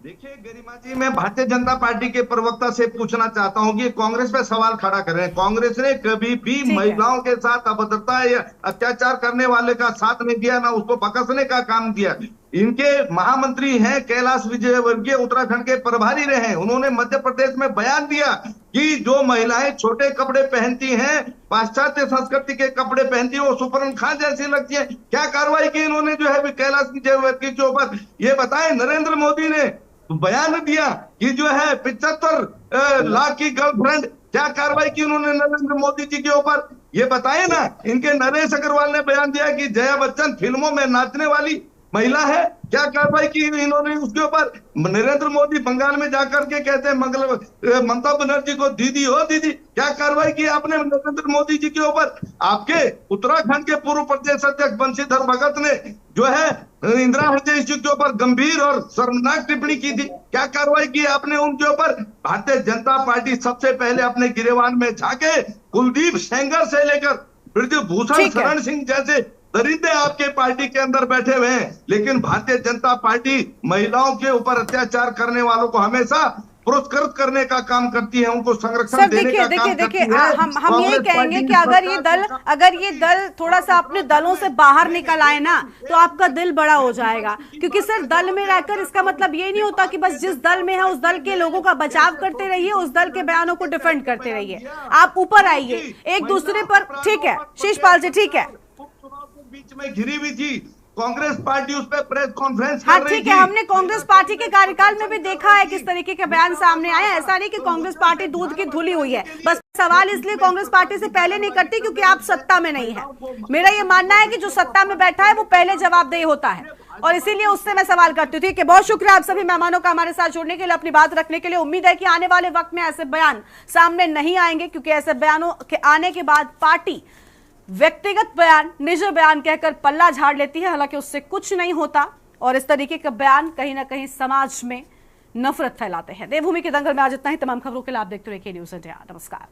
S7: देखिए गरिमा जी, मैं भारतीय जनता पार्टी के प्रवक्ता से पूछना चाहता हूं कि कांग्रेस पे सवाल खड़ा कर रहे हैं। कांग्रेस ने कभी भी महिलाओं के साथ अभद्रता या अत्याचार करने वाले का साथ नहीं दिया, ना उसको बकसने का काम किया। इनके महामंत्री हैं कैलाश विजयवर्गीय, उत्तराखंड के प्रभारी रहे हैं। उन्होंने मध्य प्रदेश में बयान दिया कि जो महिलाएं छोटे कपड़े पहनती हैं, पाश्चात्य संस्कृति के कपड़े पहनती है, वो सुपरन खान जैसी लगती है। क्या कार्रवाई की इन्होंने जो है कैलाश विजयवर्गीय के ऊपर, ये बताएं। नरेंद्र मोदी ने बयान दिया कि जो है 75 लाख की गर्लफ्रेंड, क्या कार्रवाई की उन्होंने नरेंद्र मोदी जी के ऊपर, ये बताए ना। इनके नरेश अग्रवाल ने बयान दिया कि जया बच्चन फिल्मों में नाचने वाली महिला है, क्या कार्रवाई की इन्होंने उसके ऊपर। नरेंद्र मोदी बंगाल में जाकर के कहते हैं ममता बनर्जी को दीदी हो दीदी, क्या कार्रवाई की आपने नरेंद्र मोदी जी के ऊपर। आपके उत्तराखंड के पूर्व प्रदेश अध्यक्ष बंशीधर भगत ने जो है इंदिरा हृदय इंस्टीट्यूट के ऊपर गंभीर और शर्मनाक टिप्पणी की थी, क्या कार्रवाई की आपने उनके ऊपर। भारतीय जनता पार्टी सबसे पहले अपने गिरेबान में झांके, कुलदीप सेंगर से लेकर ब्रजभूषण शरण सिंह जैसे दरिंदे आपके पार्टी के अंदर बैठे हुए हैं, लेकिन भारतीय जनता पार्टी महिलाओं के ऊपर अत्याचार करने वालों को हमेशा पुरस्कृत करने का काम करती है, उनको संरक्षण देने का काम करती है।
S1: हम यही कहेंगे कि अगर ये दल थोड़ा सा अपने दलों से बाहर निकल आए ना, तो आपका दिल बड़ा हो जाएगा। क्योंकि सर, दल में रहकर इसका मतलब ये नहीं होता कि बस जिस दल में है उस दल के लोगों का बचाव करते रहिए, उस दल के बयानों को डिफेंड करते रहिए। आप ऊपर आइए एक दूसरे पर। ठीक है शीशपाल जी, ठीक है,
S7: बीच में घिरी हुई थी कांग्रेस पार्टी, उस पर प्रेस कॉन्फ्रेंस
S1: हाँ ठीक है, हमने कांग्रेस पार्टी के कार्यकाल में भी देखा है किस तरीके के बयान सामने आए। ऐसा नहीं कि कांग्रेस पार्टी दूध की धुली हुई है। बस सवाल इसलिए कांग्रेस पार्टी से पहले नहीं करती क्योंकि आप सत्ता में नहीं है। मेरा ये मानना है कि जो सत्ता में बैठा है वो पहले जवाबदेही होता है, और इसीलिए उससे मैं सवाल करती हूँ। ठीक है, बहुत शुक्रिया आप सभी मेहमानों का हमारे साथ जुड़ने के लिए, अपनी बात रखने के लिए। उम्मीद है कि आने वाले वक्त में ऐसे बयान सामने नहीं आएंगे, क्योंकि ऐसे बयानों के आने के बाद पार्टी व्यक्तिगत बयान, निजी बयान कहकर पल्ला झाड़ लेती है, हालांकि उससे कुछ नहीं होता। और इस तरीके के बयान कहीं ना कहीं समाज में नफरत फैलाते हैं। देवभूमि के दंगल में आज इतना ही। तमाम खबरों के लिए आप देखते रहिए के न्यूज़ इंडिया। नमस्कार।